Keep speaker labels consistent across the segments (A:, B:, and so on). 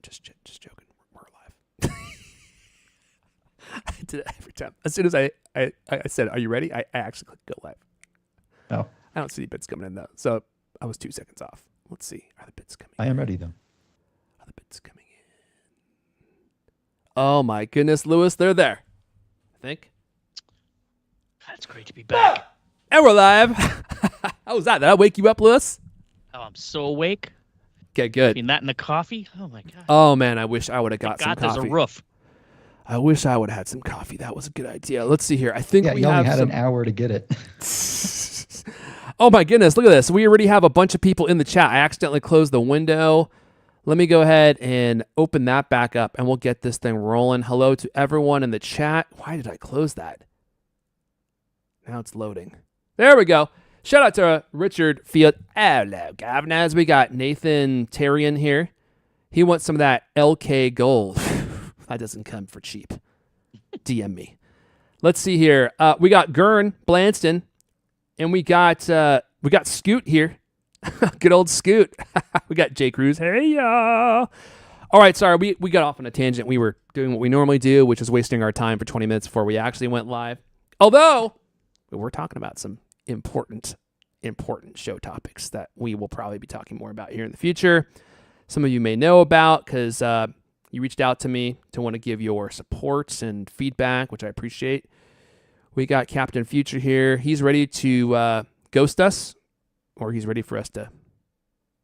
A: Just joking. We're live. I did it every time. As soon as I said, "Are you ready?" I actually clicked go live.
B: Oh.
A: I don't see any bits coming in though, so I was 2 seconds off. Let's see. Are the bits coming in?
B: I am ready though.
A: Are the bits coming in? Oh my goodness, Lewis, they're there. I think.
C: It's great to be back.
A: And we're live. How was that? Did I wake you up, Lewis?
C: Oh, I'm so awake.
A: Okay, good.
C: Between that and the coffee. Oh my god.
A: Oh man, I wish I would have got some
C: God, there's
A: coffee.
C: a roof.
A: I wish I would have had some coffee. That was a good idea. Let's see here. I think we
B: you only
A: have
B: had
A: some...
B: an hour to get it.
A: Oh my goodness, look at this. We already have a bunch of people in the chat. I accidentally closed the window. Let me go ahead and open that back up and we'll get this thing rolling. Hello to everyone in the chat. Why did I close that? Now it's loading. There we go. Shout out to Richard Field. Hello, governors. We got Nathan Terrian here. He wants some of that LK gold. That doesn't come for cheap. DM me. Let's see here. We got Gurn Blanston, and we got Scoot here. Good old Scoot. We got Jay Cruz. Hey y'all. All right, sorry, we got off on a tangent. We were doing what we normally do, which is wasting our time for 20 minutes before we actually went live. Although we're talking about some important show topics that we will probably be talking more about here in the future. Some of you may know about because you reached out to me to want to give your support and feedback, which I appreciate. We got Captain Future here. He's ready to ghost us, or he's ready for us to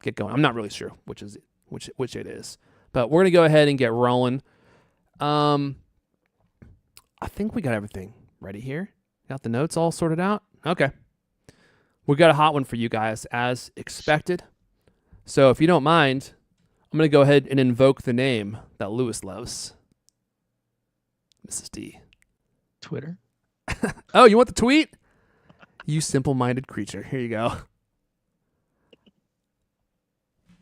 A: get going. I'm not really sure which it is, but we're gonna go ahead and get rolling. I think we got everything ready here. Got the notes all sorted out. Okay, we got a hot one for you guys as expected. So if you don't mind, I'm going to go ahead and invoke the name that Lewis loves. Mrs. D.
C: Twitter.
A: Oh, you want the tweet? You simple-minded creature. Here you go.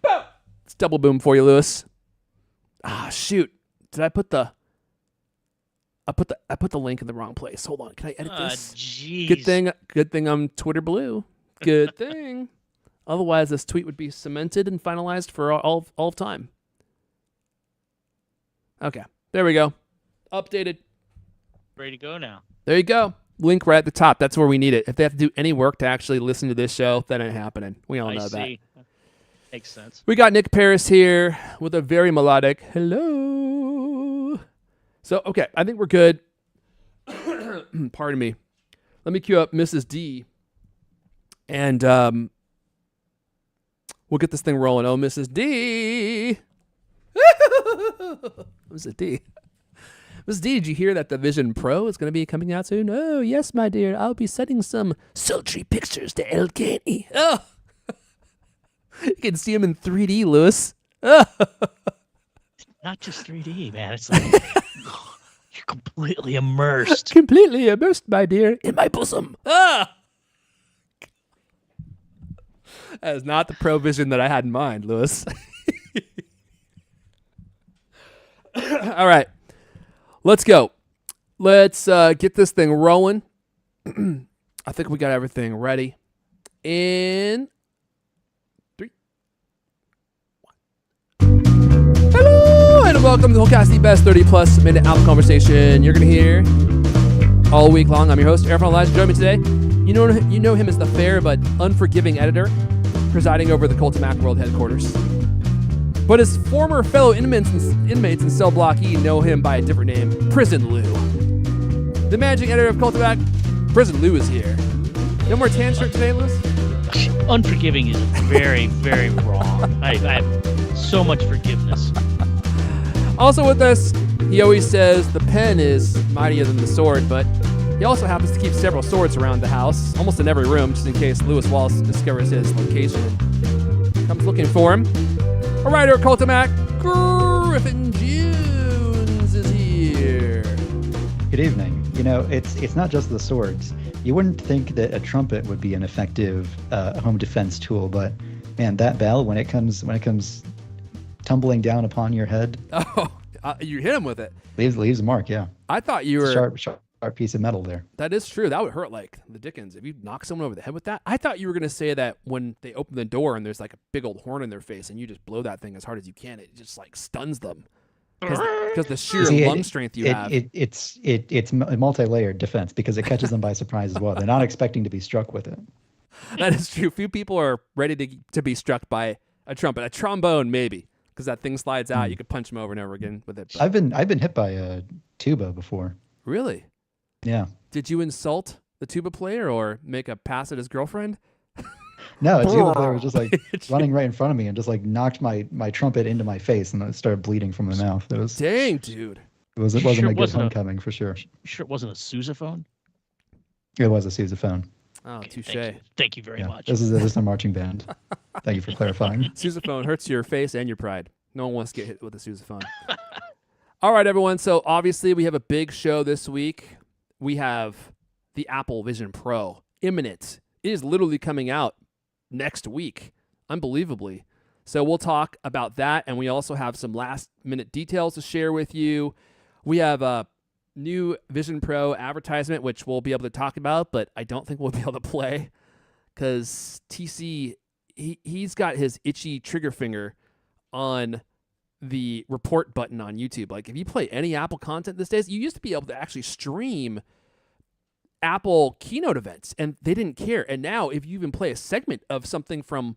A: Boom! It's double boom for you, Lewis. Ah, shoot. Did I put the... I put the link in the wrong place. Hold on. Can I edit this?
C: Jeez.
A: Good thing I'm Twitter blue. Good thing. Otherwise, this tweet would be cemented and finalized for all of time. Okay, there we go. Updated.
C: Ready to go now.
A: There you go. Link right at the top. That's where we need it. If they have to do any work to actually listen to this show, that ain't happening. We all know that.
C: Makes sense.
A: We got Nick Paris here with a very melodic hello. So, okay, I think we're good. Pardon me. Let me cue up Mrs. D. And we'll get this thing rolling. Oh, Mrs. D. Mrs. D. Mrs. D, did you hear that the Vision Pro is going to be coming out soon? Oh, yes, my dear. I'll be sending some sultry pictures to LKE. Oh. You can see him in 3D, Lewis. Oh.
C: Not just 3D, man. It's like you're completely immersed.
A: Completely immersed, my dear, in my bosom. Ah! That is not the Pro Vision that I had in mind, Lewis. All right. Let's go. Let's get this thing rolling. I think we got everything ready. In 3, 1. Hello, and welcome to the CultCast, the best 30-plus minute album conversation you're going to hear all week long. I'm your host, Aaron Elijah. Join me today. You know him as the fair but unforgiving editor presiding over the CultMac World Headquarters. But his former fellow inmates in Cell Block E know him by a different name, Prison Lou. The managing editor of CultMac, Prison Lou, is here. No more tan shirt today, Lewis?
C: Unforgiving is very, very wrong. I have so much forgiveness.
A: Also with us, he always says the pen is mightier than the sword, but he also happens to keep several swords around the house, almost in every room, just in case Lewis Wallace discovers his location and comes looking for him. A writer at CultMac, Griffin Jones is here.
B: Good evening. You know, it's not just the swords. You wouldn't think that a trumpet would be an effective home defense tool, but man, that bell when it comes tumbling down upon your head.
A: Oh, you hit him with it.
B: Leaves a mark. Yeah.
A: I thought you were
B: sharp. sharp piece of metal there.
A: That is true. That would hurt like the dickens if you knock someone over the head with that. I thought you were going to say that when they open the door and there's like a big old horn in their face and you just blow that thing as hard as you can, it just like stuns them because the sheer
B: See,
A: lung strength you have.
B: It's a multi-layered defense because it catches them by surprise as well. They're not expecting to be struck with it.
A: That is true. Few people are ready to be struck by a trumpet. A trombone, maybe, because that thing slides out. You could punch them over and over again with it. But...
B: I've been hit by a tuba before.
A: Really?
B: Yeah.
A: Did you insult the tuba player or make a pass at his girlfriend?
B: No, a tuba player was just like running right in front of me and just like knocked my trumpet into my face and it started bleeding from the mouth. It was
A: dang, dude.
B: It wasn't a good homecoming for sure.
C: Sure, it wasn't a sousaphone.
B: It was a sousaphone.
A: Oh,
C: Okay,
A: touche.
C: Thank you very much.
B: This is a marching band. Thank you for clarifying.
A: Sousaphone hurts your face and your pride. No one wants to get hit with a sousaphone. All right, everyone. So obviously we have a big show this week. We have the Apple Vision Pro imminent. It is literally coming out next week, unbelievably. So we'll talk about that, and we also have some last-minute details to share with you. We have a new Vision Pro advertisement, which we'll be able to talk about, but I don't think we'll be able to play because TC, he's got his itchy trigger finger on the report button on YouTube. Like if you play any Apple content these days, you used to be able to actually stream Apple keynote events and they didn't care. And now if you even play a segment of something from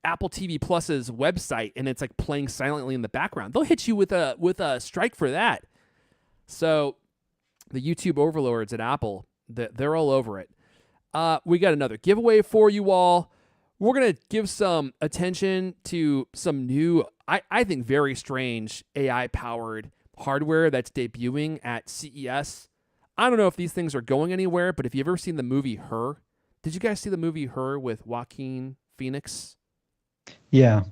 A: Apple TV Plus's website and it's like playing silently in the background, they'll hit you with a strike for that. So the YouTube overlords at Apple, they're all over it. We got another giveaway for you all. We're going to give some attention to some new, I think, very strange AI-powered hardware that's debuting at CES. I don't know if these things are going anywhere, but if you've ever seen the movie Her, did you guys see the movie Her with Joaquin Phoenix?
B: Yeah.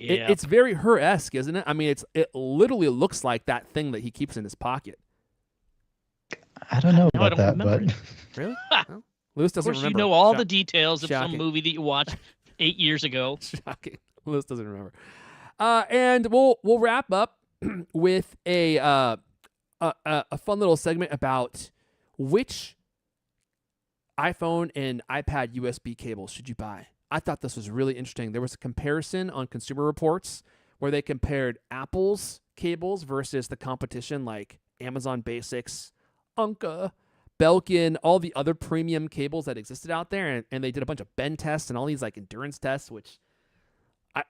A: It's very Her-esque, isn't it? I mean, it literally looks like that thing that he keeps in his pocket.
B: I don't know about that, but...
A: Really? No? Lewis doesn't remember.
C: Of course, you know all the details of some movie that you watched 8 years ago.
A: Shocking. Lewis doesn't remember. And we'll wrap up with a fun little segment about which iPhone and iPad USB cables should you buy. I thought this was really interesting. There was a comparison on Consumer Reports where they compared Apple's cables versus the competition like Amazon Basics, Anka, Belkin, all the other premium cables that existed out there, and they did a bunch of bend tests and all these like endurance tests, which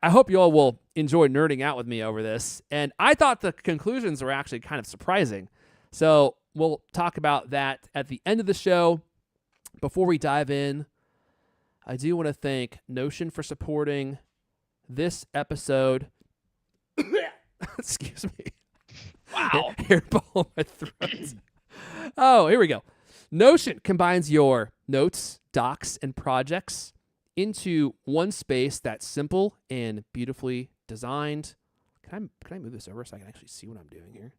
A: I hope you all will enjoy nerding out with me over this. And I thought the conclusions were actually kind of surprising. So we'll talk about that at the end of the show. Before we dive in, I do want to thank Notion for supporting this episode. Excuse me.
C: Wow.
A: Hairball in my throat. Oh, here we go. Notion combines your notes, docs, and projects into one space that's simple and beautifully designed. Can I move this over so I can actually see what I'm doing here?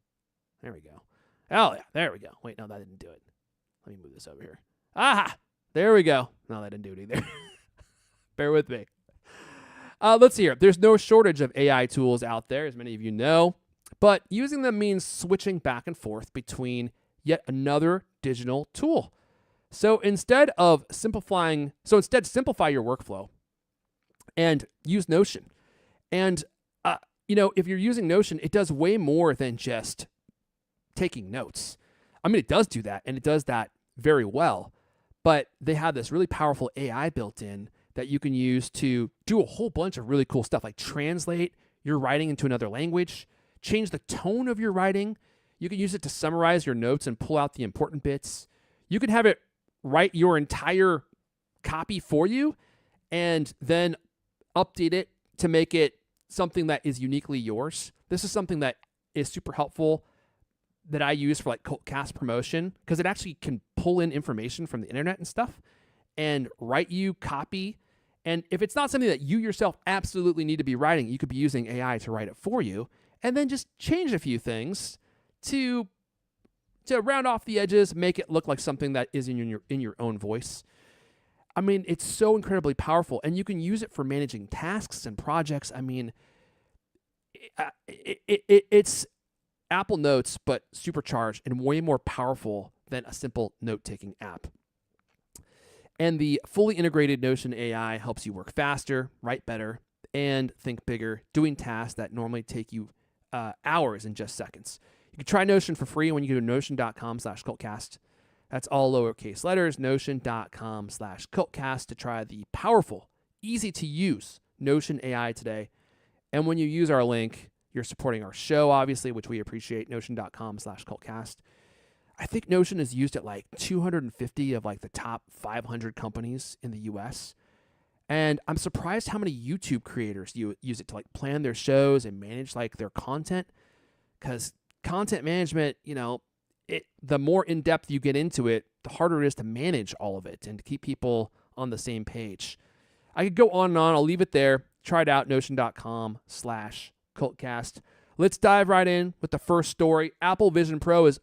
A: There we go. Oh, yeah, there we go. Wait, no, that didn't do it. Let me move this over here. Aha! There we go. No, that didn't do it either. Bear with me. Let's see here. There's no shortage of AI tools out there, as many of you know, but using them means switching back and forth between yet another digital tool. So instead simplify your workflow and use Notion. And, if you're using Notion, it does way more than just taking notes. I mean, it does do that, and it does that very well. But they have this really powerful AI built in that you can use to do a whole bunch of really cool stuff, like translate your writing into another language, change the tone of your writing. You can use it to summarize your notes and pull out the important bits. You can have it write your entire copy for you and then update it to make it something that is uniquely yours. This is something that is super helpful that I use for like CultCast promotion because it actually can pull in information from the internet and stuff and write you copy. And if it's not something that you yourself absolutely need to be writing, you could be using AI to write it for you and then just change a few things to round off the edges, make it look like something that is in your own voice. I mean, it's so incredibly powerful, and you can use it for managing tasks and projects. I mean, it's Apple Notes, but supercharged and way more powerful than a simple note-taking app. And the fully integrated Notion AI helps you work faster, write better, and think bigger, doing tasks that normally take you hours in just seconds. You can try Notion for free when you go to notion.com/cultcast. That's all lowercase letters, notion.com/cultcast to try the powerful, easy to use Notion AI today. And when you use our link, you're supporting our show, obviously, which we appreciate, notion.com/cultcast. I think Notion is used at like 250 of like the top 500 companies in the US. And I'm surprised how many YouTube creators use it to like plan their shows and manage like their content. Because content management, the more in depth you get into it, the harder it is to manage all of it and to keep people on the same page. I could go on and on. I'll leave it there. Try it out, notion.com/cultcast. Let's dive right in with the first story. Apple Vision Pro is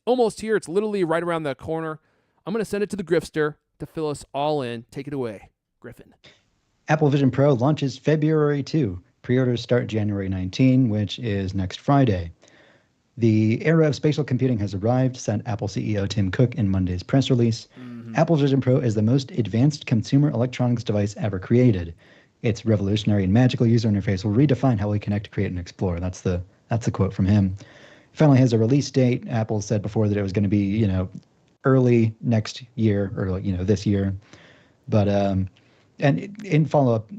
A: almost here. It's literally right around the corner. I'm going to send it to the Grifster to fill us all in. Take it away, Griffin.
B: Apple Vision Pro launches February 2. Pre-orders start January 19, which is next Friday. The era of spatial computing has arrived, said Apple CEO Tim Cook in Monday's press release. Apple Vision Pro is the most advanced consumer electronics device ever created. Its revolutionary and magical user interface will redefine how we connect, create, and explore. That's the quote from him. Finally has a release date. Apple said before that it was going to be, early next year or, this year. But and in follow-up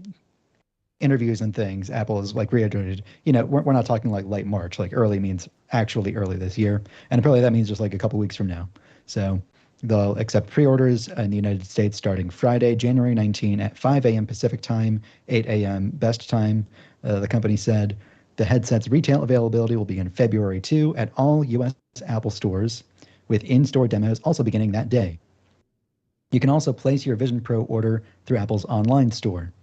B: interviews and things, Apple has like reiterated, we're not talking like late March. Like early means actually early this year. And apparently that means just like a couple weeks from now. So they'll accept pre-orders in the United States starting Friday, January 19 at 5 a.m. Pacific time, 8 a.m. best time, the company said. The headset's retail availability will begin February 2 at all U.S. Apple stores, with in-store demos also beginning that day. You can also place your Vision Pro order through Apple's online store.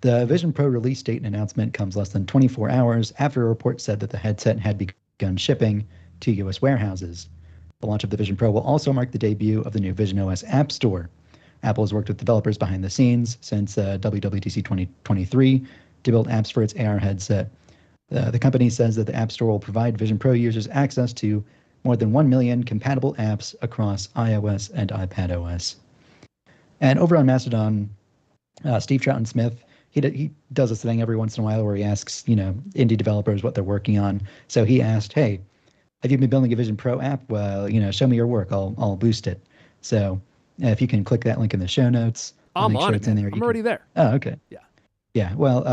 B: The Vision Pro release date and announcement comes less than 24 hours after a report said that the headset had begun shipping to U.S. warehouses. The launch of the Vision Pro will also mark the debut of the new Vision OS App Store. Apple has worked with developers behind the scenes since WWDC 2023 to build apps for its AR headset. The company says that the App Store will provide Vision Pro users access to more than 1 million compatible apps across iOS and iPadOS. And over on Mastodon, Steve Troughton-Smith, he does this thing every once in a while where he asks, indie developers what they're working on. So he asked, hey, have you been building a Vision Pro app? Well, show me your work. I'll boost it. So if you can click that link in the show notes.
A: I'm on it, man. I'm already there.
B: Oh, okay.
A: Yeah.
B: Yeah, well,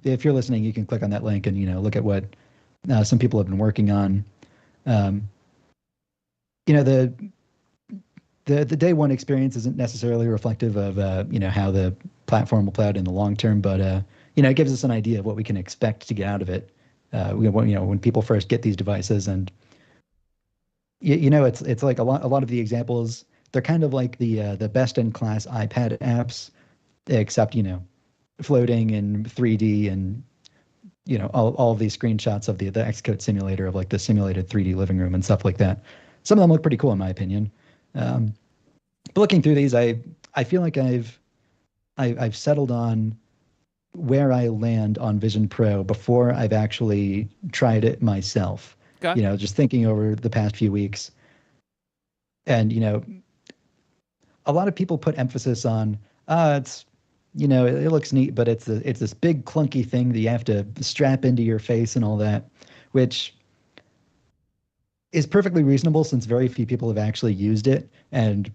B: if you're listening, you can click on that link and, look at what some people have been working on. The day one experience isn't necessarily reflective of, how the platform will play out in the long term, but, it gives us an idea of what we can expect to get out of it. When people first get these devices, and, it's like a lot of the examples, they're kind of like the best-in-class iPad apps, except, floating in 3D and all of these screenshots of the Xcode simulator of like the simulated 3D living room and stuff like that. Some of them look pretty cool in my opinion. But looking through these, I feel like I've settled on where I land on Vision Pro before I've actually tried it myself.
A: Okay.
B: Just thinking over the past few weeks, and a lot of people put emphasis on it's. It looks neat, but it's this big clunky thing that you have to strap into your face and all that, which is perfectly reasonable since very few people have actually used it. And,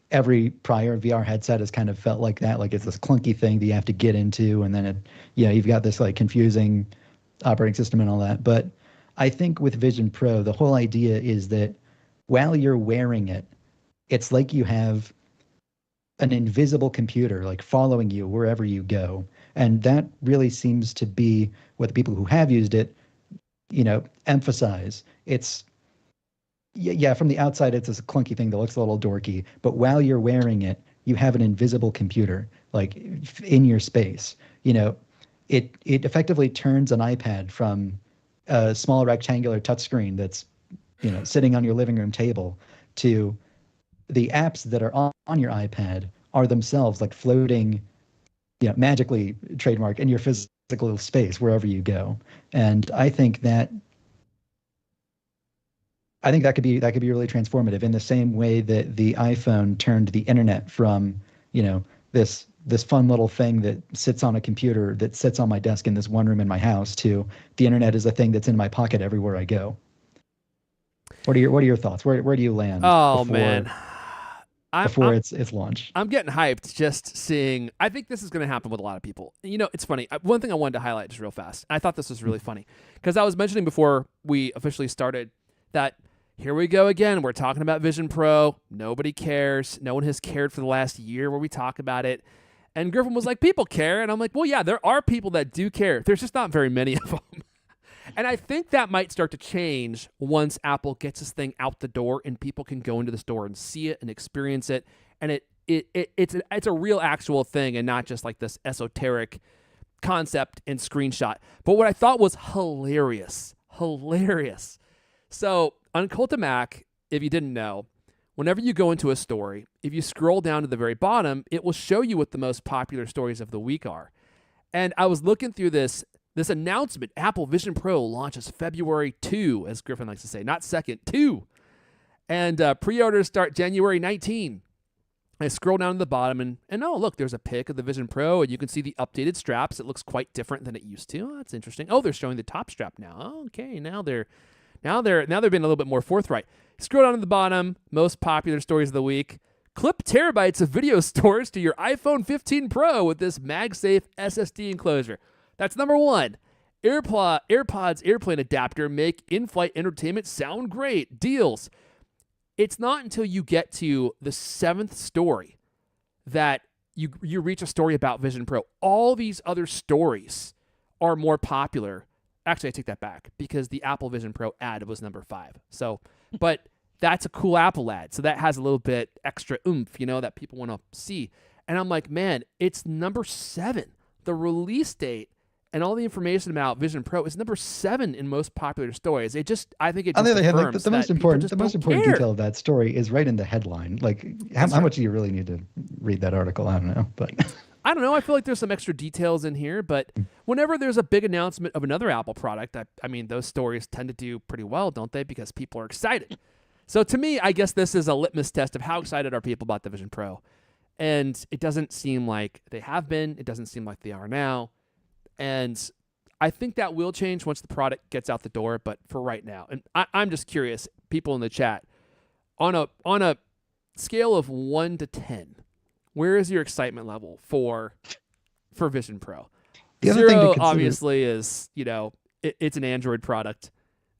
B: every prior VR headset has kind of felt like that, like it's this clunky thing that you have to get into. And then you've got this like confusing operating system and all that. But I think with Vision Pro, the whole idea is that while you're wearing it, it's like you have an invisible computer like following you wherever you go. And that really seems to be what the people who have used it, emphasize. It's, from the outside, it's this clunky thing that looks a little dorky, but while you're wearing it, you have an invisible computer like in your space. It effectively turns an iPad from a small rectangular touchscreen that's, sitting on your living room table to the apps that are on your iPad are themselves like floating, magically trademark in your physical space wherever you go. And I think that I think that could be really transformative in the same way that the iPhone turned the internet from, this fun little thing that sits on a computer that sits on my desk in this one room in my house to the internet is a thing that's in my pocket everywhere I go. What are your thoughts? Where do you land
A: Oh man,
B: before its launch?
A: I'm getting hyped just seeing. I think this is going to happen with a lot of people. It's funny. One thing I wanted to highlight just real fast. I thought this was really funny because I was mentioning before we officially started that here we go again. We're talking about Vision Pro. Nobody cares. No one has cared for the last year where we talk about it. And Griffin was like, people care. And I'm like, well, yeah, there are people that do care. There's just not very many of them. And I think that might start to change once Apple gets this thing out the door and people can go into the store and see it and experience it. And it's a real actual thing and not just like this esoteric concept and screenshot. But what I thought was hilarious. So on Cult of Mac, if you didn't know, whenever you go into a story, if you scroll down to the very bottom, it will show you what the most popular stories of the week are. And I was looking through this announcement. Apple Vision Pro launches February 2, as Griffin likes to say, not 2nd, 2. And pre-orders start January 19. I scroll down to the bottom and oh, look, there's a pic of the Vision Pro and you can see the updated straps. It looks quite different than it used to. Oh, that's interesting. Oh, they're showing the top strap now. Oh, okay, now they're being a little bit more forthright. Scroll down to the bottom, most popular stories of the week. Clip terabytes of video stores to your iPhone 15 Pro with this MagSafe SSD enclosure. That's number 1. AirPods airplane adapter make in-flight entertainment sound great. Deals. It's not until you get to the 7th story that you reach a story about Vision Pro. All these other stories are more popular. Actually, I take that back because the Apple Vision Pro ad was number 5. So, but that's a cool Apple ad. So that has a little bit extra oomph, that people want to see. And I'm like, man, it's number 7. The release date and all the information about Vision Pro is number 7 in most popular stories. I think it just
B: on the other hand, like
A: affirms
B: the most
A: that
B: important
A: people just don't care.
B: detail of that story is right in the headline. Like how much do you really need to read that article? I don't know, but
A: I don't know. I feel like there's some extra details in here, but whenever there's a big announcement of another Apple product, I mean, those stories tend to do pretty well, don't they? Because people are excited. So to me, I guess this is a litmus test of how excited are people about the Vision Pro. And it doesn't seem like they have been. It doesn't seem like they are now. And I think that will change once the product gets out the door. But for right now, and I'm just curious, people in the chat, on a scale of 1 to 10, where is your excitement level for Vision Pro?
B: The other
A: 0
B: thing to consider,
A: obviously is it's an Android product.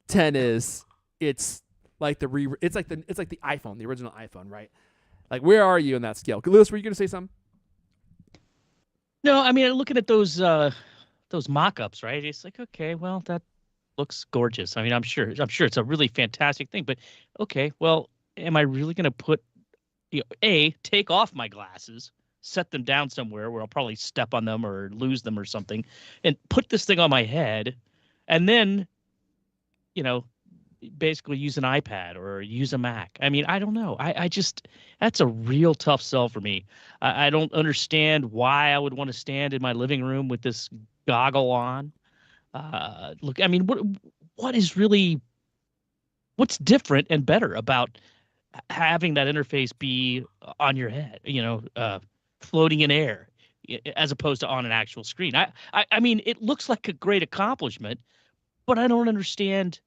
A: 10 is it's like the iPhone, the original iPhone, right? Like where are you in that scale? Lewis, were you going to say something?
C: No, I mean, looking at those mock-ups, right? It's like, okay, well, that looks gorgeous. I mean, I'm sure it's a really fantastic thing, but okay, well, am I really going to put, take off my glasses, set them down somewhere where I'll probably step on them or lose them or something, and put this thing on my head, and then, basically use an iPad or use a Mac. I mean, I don't know. I just, that's a real tough sell for me. I don't understand why I would want to stand in my living room with this goggle on. Look, I mean, what's different and better about having that interface be on your head, floating in air as opposed to on an actual screen? I mean, it looks like a great accomplishment, but I don't understand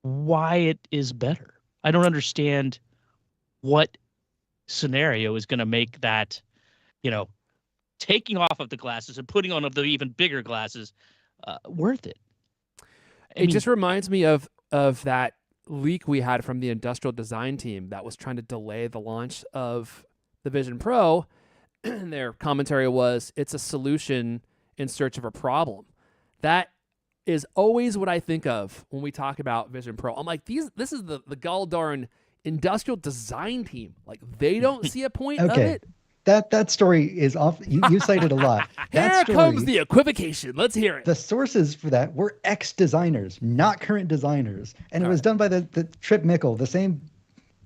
C: why it is better. I don't understand what scenario is going to make that, taking off of the glasses and putting on the even bigger glasses worth it.
A: It just reminds me of that leak we had from the industrial design team that was trying to delay the launch of the Vision Pro. Their commentary was, it's a solution in search of a problem. That is always what I think of when we talk about Vision Pro. I'm like, this is the gall darn industrial design team. Like, they don't see a point of it.
B: That story is off. You cited a lot.
A: Here comes the equivocation. Let's hear it.
B: The sources for that were ex-designers, not current designers, and it was done by the Trip Mickle, the same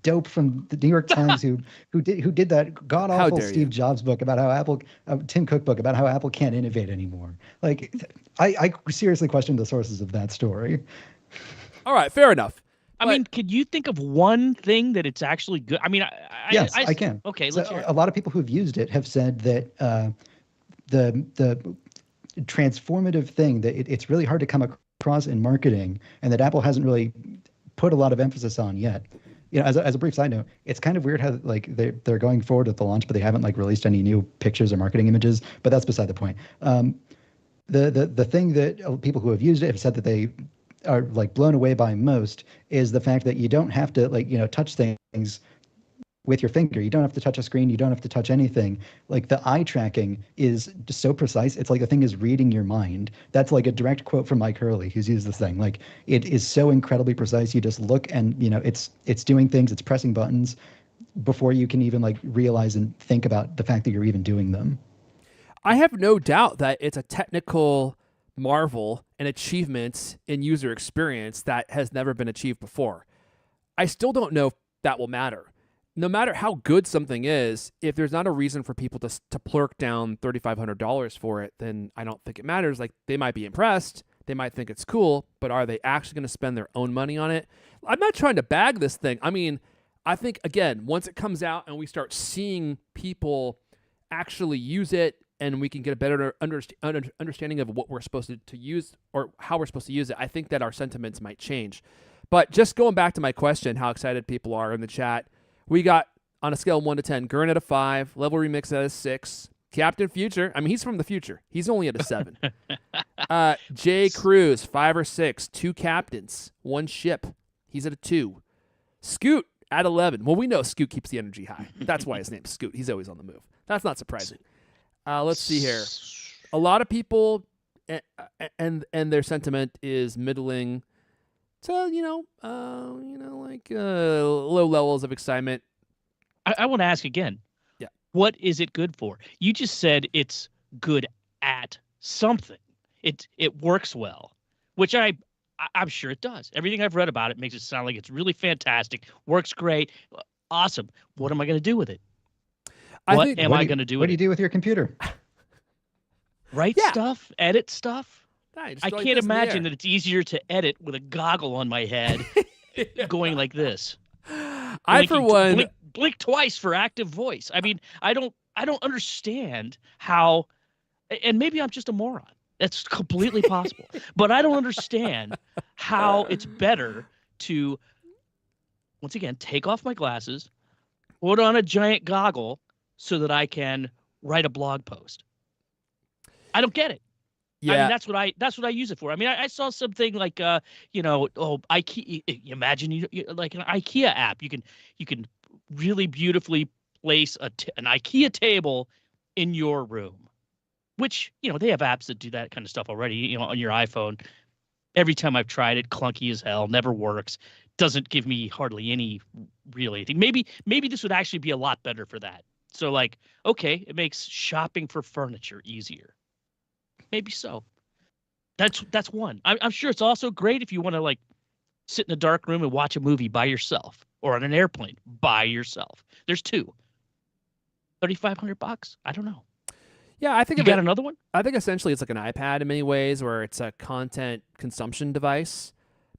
B: dope from the New York Times who did that god awful Steve Jobs book about how Tim Cook book about how Apple can't innovate anymore. Like, I seriously question the sources of that story.
A: All right, fair enough.
C: I
A: But
C: mean, could you think of one thing that it's actually good? I mean,
B: Yes, I can.
C: Okay,
B: So
C: let's hear it.
B: a lot of people who've used it have said that the transformative thing that it's really hard to come across in marketing, and that Apple hasn't really put a lot of emphasis on yet. As a brief side note, it's kind of weird how like they're going forward with the launch, but they haven't like released any new pictures or marketing images. But that's beside the point. The thing that people who have used it have said that they are like blown away by most is the fact that you don't have to like touch things with your finger. You don't have to touch a screen. You don't have to touch anything. Like the eye tracking is just so precise. It's like the thing is reading your mind. That's like a direct quote from Mike Hurley, who's used this thing. Like it is so incredibly precise. You just look and it's doing things. It's pressing buttons before you can even like realize and think about the fact that you're even doing them.
A: I have no doubt that it's a technical marvel and achievement in user experience that has never been achieved before. I still don't know if that will matter. No matter how good something is, if there's not a reason for people to plurk down $3,500 for it, then I don't think it matters. Like, they might be impressed, they might think it's cool, but are they actually going to spend their own money on it? I'm not trying to bag this thing. I mean, I think, again, once it comes out and we start seeing people actually use it and we can get a better understanding of what we're supposed to use or how we're supposed to use it, I think that our sentiments might change. But just going back to my question, how excited people are in the chat, we got, on a scale of 1 to 10, Gurn at a 5, Level Remix at a 6, Captain Future, I mean, he's from the future. He's only at a 7. Jay Cruz, 5 or 6, 2 captains, 1 ship. He's at a 2. Scoot at 11. Well, we know Scoot keeps the energy high. That's why his name's Scoot. He's always on the move. That's not surprising. Let's see here. A lot of people, and their sentiment is middling to low levels of excitement.
C: I want to ask again.
A: Yeah.
C: What is it good for? You just said it's good at something. It works well, which I'm sure it does. Everything I've read about it makes it sound like it's really fantastic. Works great. Awesome. What am I going to do with it? What am I going to do with it?
B: What do you do with your computer?
C: Write stuff? Edit stuff? I
A: like
C: can't imagine that it's easier to edit with a goggle on my head going like this.
A: For one,
C: blink twice for active voice. I mean, I don't understand how, and maybe I'm just a moron. That's completely possible. But I don't understand how it's better to, once again, take off my glasses, put on a giant goggle so that I can write a blog post. I don't get it.
A: yeah.
C: I mean, that's what I use it for. I mean, I saw something like IKEA. Imagine you like an IKEA app. You can really beautifully place an IKEA table in your room, which they have apps that do that kind of stuff already. On your iPhone. Every time I've tried it, clunky as hell, never works. Doesn't give me hardly any real anything. Maybe this would actually be a lot better for that. So like, okay, it makes shopping for furniture easier. Maybe so. That's one. I'm sure it's also great if you want to like sit in a dark room and watch a movie by yourself, or on an airplane by yourself. There's 2. $3,500. I don't know.
A: Yeah, I think
C: you got another one.
A: I think essentially it's like an iPad in many ways, where it's a content consumption device.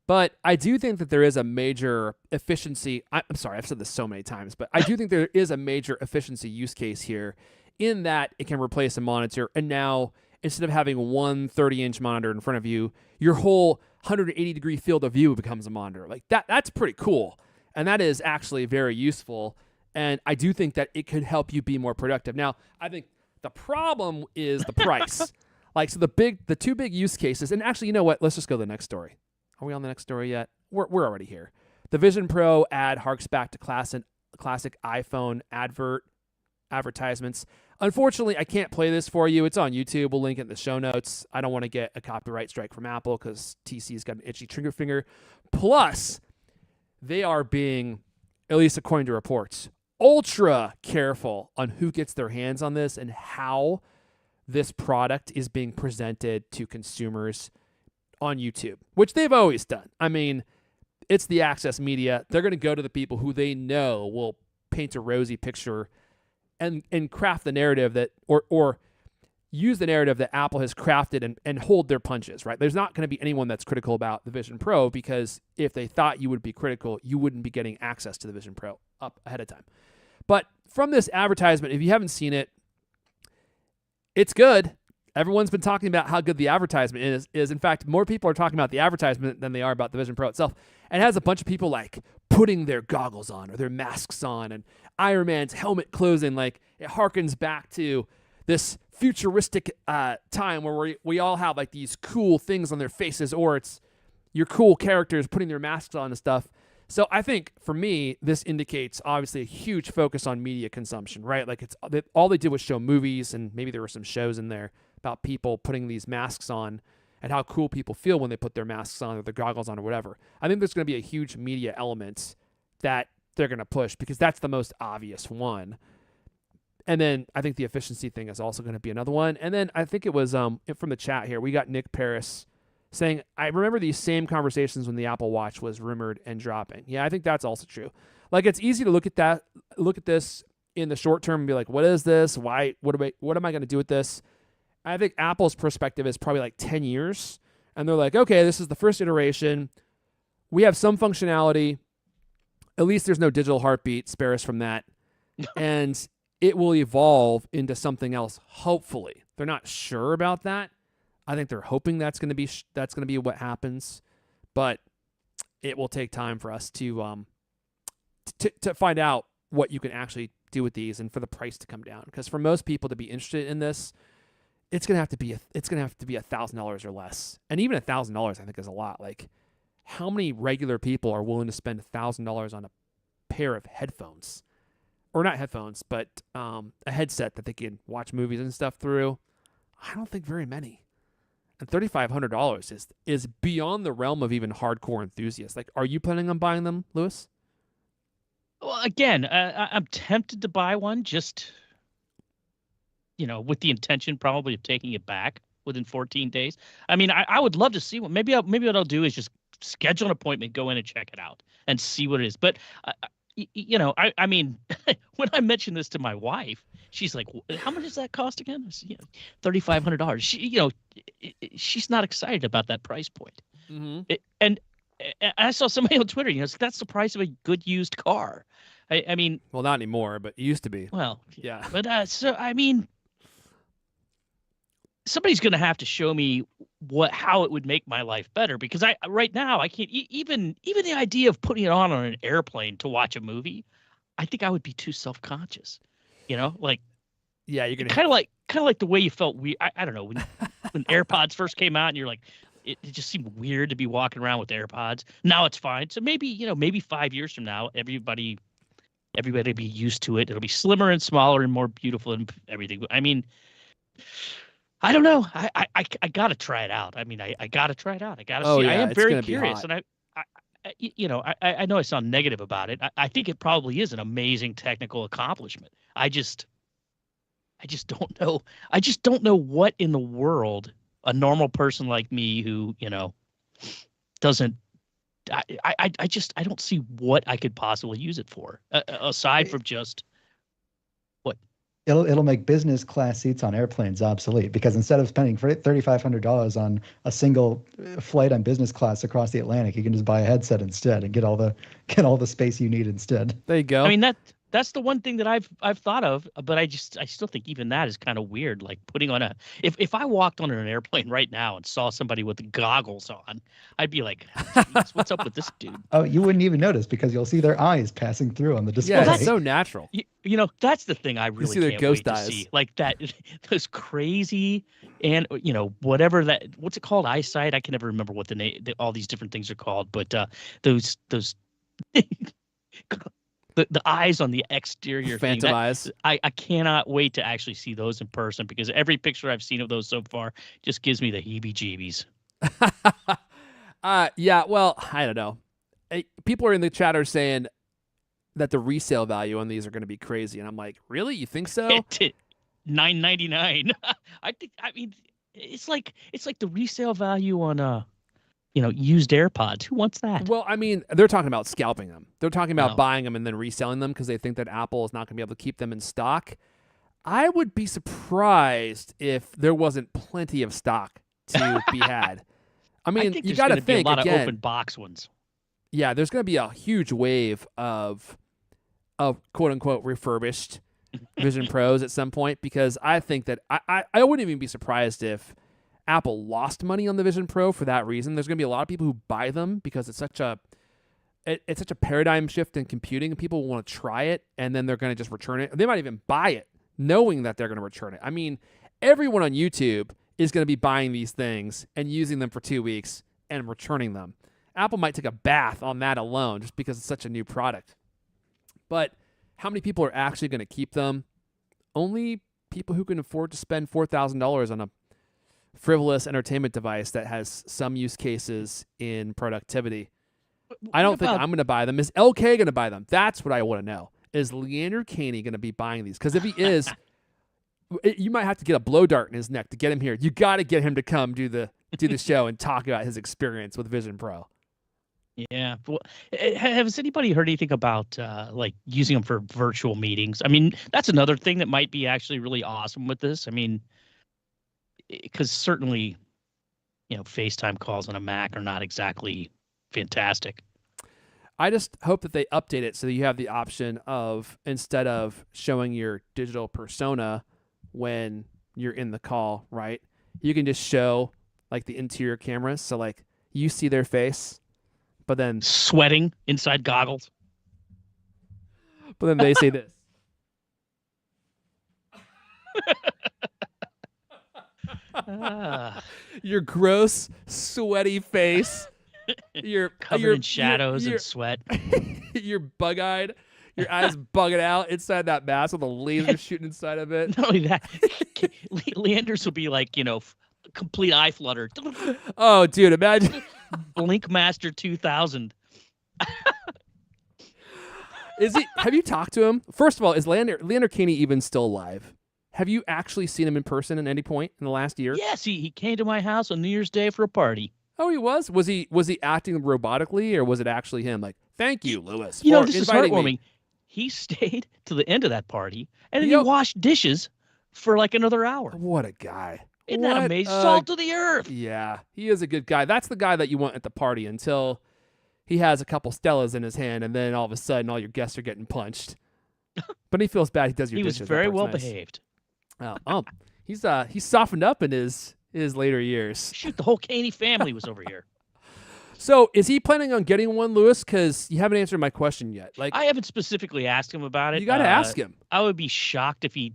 A: But I do think that there is a major efficiency. I'm sorry, I've said this so many times, but I do think there is a major efficiency use case here, in that it can replace a monitor, and now, instead of having one 30-inch monitor in front of you, your whole 180-degree field of view becomes a monitor. Like that's pretty cool. And that is actually very useful. And I do think that it could help you be more productive. Now, I think the problem is the price. Like, so the 2 big use cases, and actually, you know what? Let's just go to the next story. Are we on the next story yet? We're already here. The Vision Pro ad harks back to classic iPhone advertisements. Unfortunately, I can't play this for you. It's on YouTube. We'll link it in the show notes. I don't want to get a copyright strike from Apple because TC's got an itchy trigger finger. Plus, they are being, at least according to reports, ultra careful on who gets their hands on this and how this product is being presented to consumers on YouTube, which they've always done. I mean, it's the access media. They're going to go to the people who they know will paint a rosy picture and craft the narrative that, or use the narrative that Apple has crafted and hold their punches, right? There's not going to be anyone that's critical about the Vision Pro, because if they thought you would be critical, you wouldn't be getting access to the Vision Pro up ahead of time. But from this advertisement, if you haven't seen it, it's good. Everyone's been talking about how good the advertisement is. In fact, more people are talking about the advertisement than they are about the Vision Pro itself. And it has a bunch of people like putting their goggles on or their masks on, and Iron Man's helmet closing. Like, it harkens back to this futuristic time where we all have like these cool things on their faces, or it's your cool characters putting their masks on and stuff. So I think for me, this indicates obviously a huge focus on media consumption, right? Like, it's all they did was show movies, and maybe there were some shows in there about people putting these masks on and how cool people feel when they put their masks on or their goggles on or whatever. I think there's going to be a huge media element that they're going to push, because that's the most obvious one. And then I think the efficiency thing is also going to be another one. And then I think it was from the chat here, we got Nick Paris saying, I remember these same conversations when the Apple Watch was rumored and dropping. Yeah, I think that's also true. Like, it's easy to look at this in the short term and be like, what is this? Why? What am I going to do with this? I think Apple's perspective is probably like 10 years. And they're like, okay, this is the first iteration. We have some functionality. At least there's no digital heartbeat. Spare us from that. And it will evolve into something else, hopefully. They're not sure about that. I think they're hoping that's going to be what happens, but it will take time for us to find out what you can actually do with these, and for the price to come down. Because for most people to be interested in this, it's going to have to be $1,000 or less, and even $1,000 I think is a lot. Like, how many regular people are willing to spend $1,000 on a pair of headphones? Or not headphones, but a headset that they can watch movies and stuff through? I don't think very many. And $3,500 is beyond the realm of even hardcore enthusiasts. Like, are you planning on buying them, Lewis?
C: Well, again, I'm tempted to buy one, just, with the intention probably of taking it back within 14 days. I mean, I would love to see one. Maybe what I'll do is just schedule an appointment, go in and check it out and see what it is. But I mean, when I mentioned this to my wife, she's like, "How much does that cost again?" I said, $3,500. She's not excited about that price point.
A: Mm-hmm.
C: And I saw somebody on Twitter, that's the price of a good used car. I mean,
A: well, not anymore, but it used to be.
C: Well,
A: yeah.
C: But so I mean, somebody's going to have to show me how it would make my life better, because right now I can't even the idea of putting it on an airplane to watch a movie. I think I would be too self-conscious, like,
A: yeah, you're going to
C: kind of like the way you felt I don't know, when AirPods first came out and you're like, it just seemed weird to be walking around with AirPods. Now it's fine. So maybe 5 years from now, everybody will be used to it. It'll be slimmer and smaller and more beautiful and everything. I mean, I don't know. I got to try it out. I mean, I got to try it out. I got to see.
A: Yeah,
C: I am very curious, and I know I sound negative about it. I think it probably is an amazing technical accomplishment. I just don't know. I just don't know what in the world a normal person like me who doesn't. I don't see what I could possibly use it for, aside from just what.
B: It'll make business class seats on airplanes obsolete, because instead of spending $3,500 on a single flight on business class across the Atlantic, you can just buy a headset instead and get all the space you need instead.
A: There you go.
C: I mean, that's the one thing that I've thought of, but I still think even that is kind of weird. Like, putting on if I walked on an airplane right now and saw somebody with the goggles on, I'd be like, what's up with this dude?
B: Oh, you wouldn't even notice, because you'll see their eyes passing through on the display.
A: Yeah, that's so natural.
C: That's the thing I really
A: see their
C: can't
A: ghost
C: wait
A: eyes.
C: to see. Like that, those crazy, and whatever what's it called? Eyesight. I can never remember what the name. All these different things are called, but those. The eyes on the exterior
A: Phantom eyes.
C: I cannot wait to actually see those in person, because every picture I've seen of those so far just gives me the heebie-jeebies.
A: Yeah, well, I don't know. People are in the chat are saying that the resale value on these are going to be crazy, and I'm like, really? You think so?
C: $9.99. I mean, it's like the resale value on used AirPods. Who wants that?
A: Well, I mean, they're talking about scalping them. They're talking about buying them and then reselling them, because they think that Apple is not going to be able to keep them in stock. I would be surprised if there wasn't plenty of stock to be had. I
C: I
A: mean,
C: think
A: you
C: there's
A: got to
C: going to be a
A: think
C: lot of
A: again.
C: open box ones.
A: Yeah, there's going to be a huge wave of quote unquote refurbished Vision Pros at some point, because I think that I wouldn't even be surprised if Apple lost money on the Vision Pro for that reason. There's going to be a lot of people who buy them because it's such a paradigm shift in computing. People want to try it and then they're going to just return it. They might even buy it knowing that they're going to return it. I mean, everyone on YouTube is going to be buying these things and using them for 2 weeks and returning them. Apple might take a bath on that alone just because it's such a new product. But how many people are actually going to keep them? Only people who can afford to spend $4,000 on a frivolous entertainment device that has some use cases in productivity. I don't think I'm going to buy them. Is LK going to buy them? That's what I want to know. Is Leander Caney going to be buying these? Because if he is, you might have to get a blow dart in his neck to get him here. You got to get him to come do the show and talk about his experience with Vision Pro.
C: Yeah. Well, has anybody heard anything about like using them for virtual meetings? I mean, that's another thing that might be actually really awesome with this. I mean, because certainly, FaceTime calls on a Mac are not exactly fantastic.
A: I just hope that they update it so that you have the option of, instead of showing your digital persona when you're in the call, right? You can just show like the interior cameras. So like you see their face, but then
C: sweating inside goggles.
A: But then they say this. Your gross, sweaty face. You're
C: covered in shadows and sweat.
A: You're bug-eyed. Your eyes bugging out inside that mask with a laser shooting inside of it.
C: Not only that, Leander's will be like, complete eye flutter.
A: Oh, dude, imagine.
C: Blinkmaster 2000.
A: Is he? Have you talked to him? First of all, is Leander Caney even still alive? Have you actually seen him in person at any point in the last year?
C: Yes, he came to my house on New Year's Day for a party.
A: Oh, he was? Was he acting robotically, or was it actually him? Like, thank you, Lewis.
C: This is heartwarming. He stayed to the end of that party, and then he washed dishes for like another hour.
A: What a guy.
C: Isn't that amazing? Salt of the earth.
A: Yeah, he is a good guy. That's the guy that you want at the party until he has a couple Stellas in his hand, and then all of a sudden all your guests are getting punched. But he feels bad. He does your dishes.
C: He was very well behaved.
A: He's softened up in his later years.
C: Shoot, the whole Caney family was over here.
A: So is he planning on getting one, Lewis? Because you haven't answered my question yet. Like,
C: I haven't specifically asked him about it.
A: You got to ask him.
C: I would be shocked if he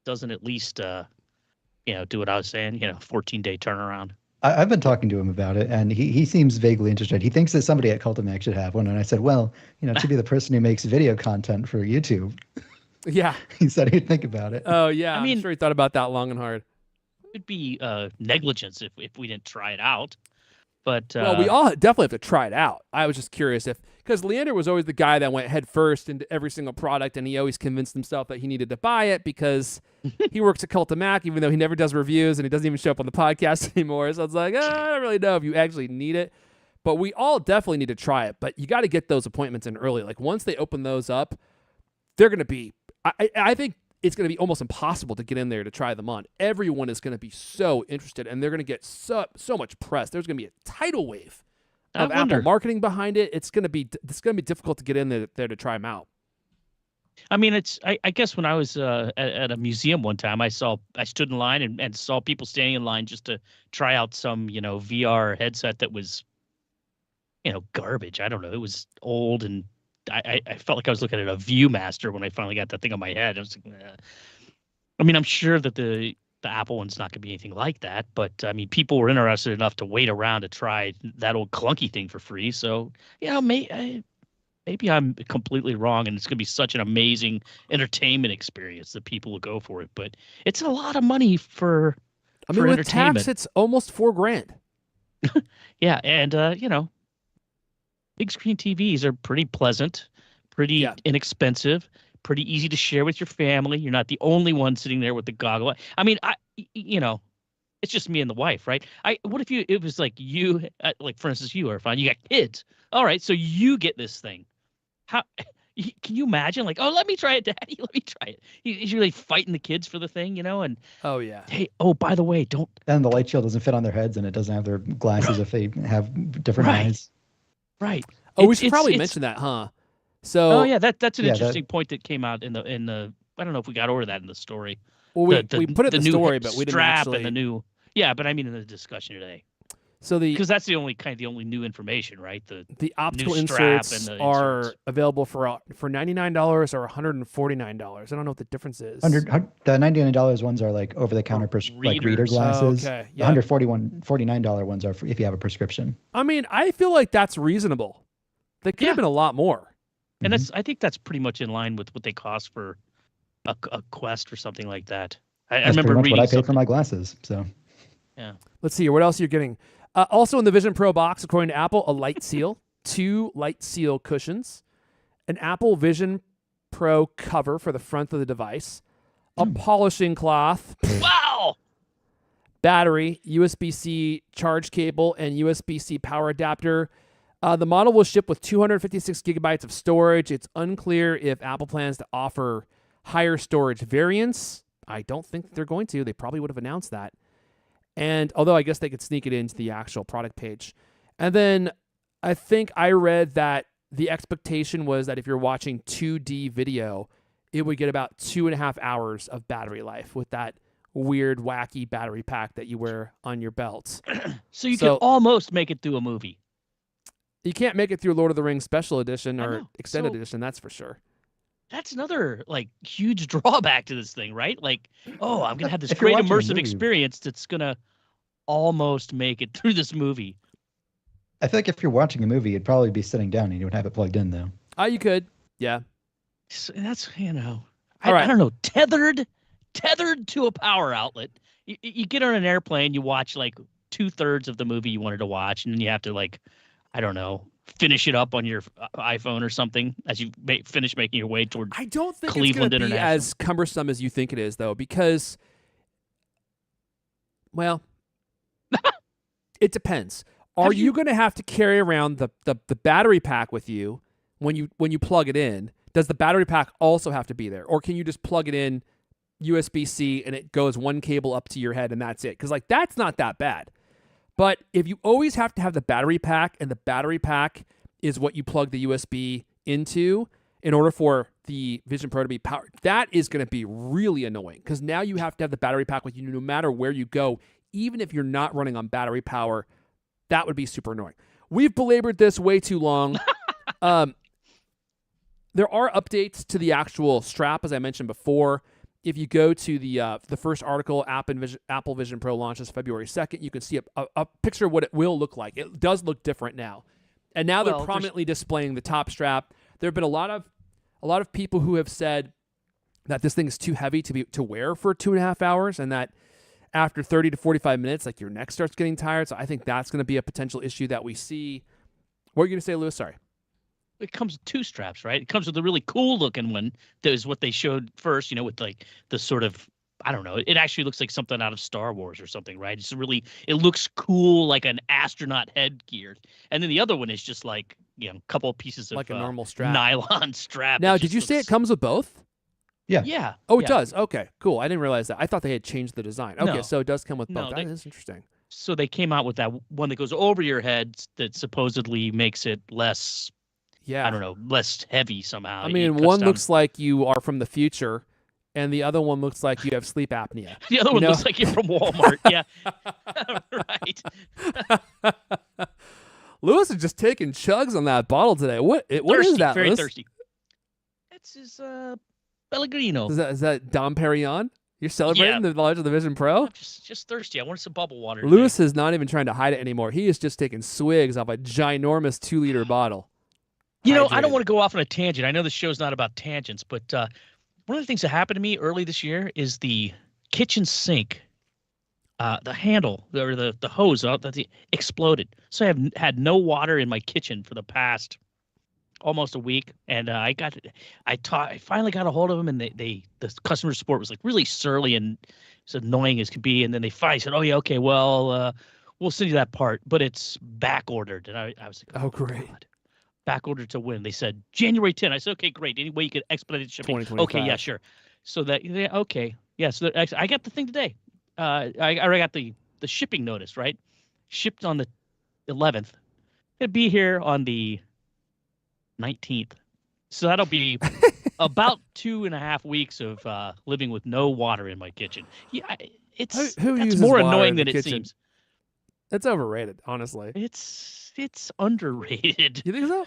C: doesn't at least, do what I was saying. 14-day turnaround.
B: I've been talking to him about it, and he seems vaguely interested. He thinks that somebody at Cultimac should have one, and I said, well, to be the person who makes video content for YouTube.
A: Yeah.
B: He said he'd think about it.
A: Oh, yeah.
C: I mean,
A: I'm sure he thought about that long and hard.
C: It'd be negligence if we didn't try it out. But
A: well, we all definitely have to try it out. I was just curious because Leander was always the guy that went head first into every single product, and he always convinced himself that he needed to buy it because he works at Cultimac, even though he never does reviews and he doesn't even show up on the podcast anymore. So it's like, I don't really know if you actually need it. But we all definitely need to try it. But you got to get those appointments in early. Like once they open those up, they're going to be, I think it's going to be almost impossible to get in there to try them on. Everyone is going to be so interested, and they're going to get so much press. There's going to be a tidal wave of Apple marketing behind it. It's going to be difficult to get in there to try them out.
C: I mean, I guess when I was at a museum one time, I stood in line and saw people standing in line just to try out some VR headset that was garbage. I don't know. It was old, and I felt like I was looking at a Viewmaster when I finally got that thing on my head. I was like, I mean, I'm sure that the Apple one's not going to be anything like that, but I mean, people were interested enough to wait around to try that old clunky thing for free. So, maybe I'm completely wrong, and it's going to be such an amazing entertainment experience that people will go for it. But it's a lot of money for
A: with
C: entertainment.
A: Tax, it's almost $4,000.
C: Yeah, and big screen TVs are pretty pleasant, pretty inexpensive, pretty easy to share with your family. You're not the only one sitting there with the goggle. I mean, it's just me and the wife, right? What if it was like you, like for instance, you, Irfan, you got kids. All right, so you get this thing. How Can you imagine? Like, oh, let me try it, Daddy. Let me try it. He's really fighting the kids for the thing, And
A: Oh yeah.
C: hey, oh, by the way, don't.
B: And the light shield doesn't fit on their heads, and it doesn't have their glasses if they have different
C: Right.
B: eyes.
C: Right.
A: Oh, we should probably mention that, huh? So.
C: Oh yeah, that's an interesting point that came out in the. I don't know if we got over that in the story.
A: Well, we put it in the story, but we didn't actually.
C: And the new. Yeah, but I mean in the discussion today.
A: So
C: because that's the only new information, right?
A: The optical inserts are available for $99 or $149. I don't know what the difference is.
B: The $99 ones are like over the counter like reader glasses.
A: Oh, okay.
B: Yeah. The $149 ones are if you have a prescription.
A: I mean, I feel like that's reasonable. They could have been a lot more.
C: And I think that's pretty much in line with what they cost for a Quest or something like that. I remember reading
B: what I paid for my glasses. So
C: yeah.
A: Let's see here. What else you're getting? Also in the Vision Pro box, according to Apple, a light seal, 2 light seal cushions, an Apple Vision Pro cover for the front of the device, a polishing cloth.
C: Wow!
A: Battery, USB-C charge cable, and USB-C power adapter. The model will ship with 256 gigabytes of storage. It's unclear if Apple plans to offer higher storage variants. I don't think they're going to. They probably would have announced that. And although I guess they could sneak it into the actual product page. And then I think I read that the expectation was that if you're watching 2D video, it would get about 2.5 hours of battery life with that weird, wacky battery pack that you wear on your belt.
C: So you can almost make it through a movie.
A: You can't make it through Lord of the Rings Special Edition or Extended Edition, that's for sure.
C: That's another huge drawback to this thing, right? Like, oh, I'm gonna have this great immersive experience that's gonna almost make it through this movie.
B: I feel like if you're watching a movie, you'd probably be sitting down and you would have it plugged in, though.
A: You could, yeah.
C: So that's I don't know, tethered to a power outlet. You get on an airplane, you watch like 2/3 of the movie you wanted to watch, and then you have to I don't know, finish it up on your iPhone or something as you finish making your way toward Cleveland.
A: I don't think it's going to be as cumbersome as you think it is, though, because, well, it depends. Are you going to have to carry around the battery pack with you when you plug it in? Does the battery pack also have to be there, or can you just plug it in USB-C and it goes one cable up to your head and that's it? Because that's not that bad. But if you always have to have the battery pack, and the battery pack is what you plug the USB into in order for the Vision Pro to be powered, that is going to be really annoying, because now you have to have the battery pack with you no matter where you go, even if you're not running on battery power. That would be super annoying. We've belabored this way too long. There are updates to the actual strap, as I mentioned before. If you go to the first article, Apple Vision Pro launches February 2nd, you can see a picture of what it will look like. It does look different now. And now they're prominently displaying the top strap. There have been a lot of people who have said that this thing is too heavy to wear for 2.5 hours, and that after 30 to 45 minutes, your neck starts getting tired. So I think that's going to be a potential issue that we see. What are you going to say, Lewis? Sorry.
C: It comes with 2 straps, right? It comes with a really cool looking one. That is what they showed first, with the sort of, I don't know, it actually looks like something out of Star Wars or something, right? It looks cool, like an astronaut headgear. And then the other one is just a couple of pieces of
A: a normal strap,
C: nylon strap.
A: Now, did you say it comes with both?
B: Yeah.
C: Yeah.
A: Oh, it does. Okay, cool. I didn't realize that. I thought they had changed the design. Okay,
C: No.
A: So it does come with both.
C: No,
A: That is interesting.
C: So they came out with that one that goes over your head that supposedly makes it less, I don't know, less heavy somehow.
A: I mean, one looks like you are from the future, and the other one looks like you have sleep apnea.
C: The other one looks like you're from Walmart. Yeah. Right.
A: Lewis is just taking chugs on that bottle today. What is that,
C: Very
A: Lewis?
C: thirsty. It's his Pellegrino.
A: Is that Dom Perignon? You're celebrating the launch of the Vision Pro?
C: I'm just thirsty. I wanted some bubble water.
A: Lewis is not even trying to hide it anymore. He is just taking swigs off a ginormous 2-liter bottle.
C: I don't want to go off on a tangent. I know the show's not about tangents, but one of the things that happened to me early this year is the kitchen sink, the handle or the hose that exploded. So I have had no water in my kitchen for the past almost a week, and I finally got a hold of them, and the customer support was really surly and as annoying as could be, and then they finally said, "Oh yeah, okay, well, we'll send you that part, but it's back ordered." And I was like,
A: "Oh great."
C: God. back order to when? They said January 10. I said, okay, great. Any way you could expedite the shipping?
A: 2025.
C: Okay, yeah, sure. So that okay, yeah. So I got the thing today. I already got the shipping notice, right? Shipped on the 11th. It'll be here on the 19th. So that'll be about 2.5 weeks of living with no water in my kitchen. Yeah, it's
A: Who
C: that's
A: uses
C: more
A: water
C: annoying
A: in the
C: than it
A: kitchen?
C: seems.
A: It's overrated, honestly.
C: It's underrated.
A: You think so?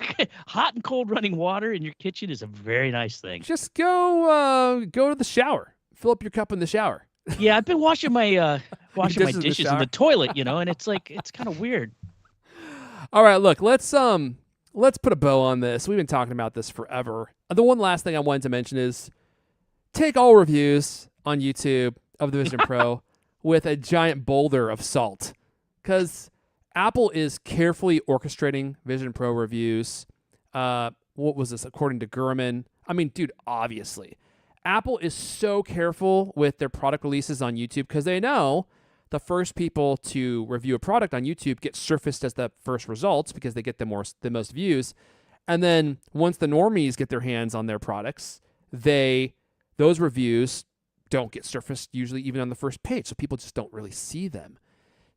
C: Hot and cold running water in your kitchen is a very nice thing.
A: Just go to the shower. Fill up your cup in the shower.
C: Yeah, I've been washing my
A: dishes in the
C: dishes in
A: shower?
C: the toilet, and it's like it's kind of weird.
A: All right, look, let's put a bow on this. We've been talking about this forever. The one last thing I wanted to mention is take all reviews on YouTube of the Vision Pro with a giant boulder of salt, because Apple is carefully orchestrating Vision Pro reviews. What was this? According to Gurman. I mean, dude, obviously. Apple is so careful with their product releases on YouTube because they know the first people to review a product on YouTube get surfaced as the first results because they get the most views. And then once the normies get their hands on their products, those reviews don't get surfaced usually even on the first page. So people just don't really see them.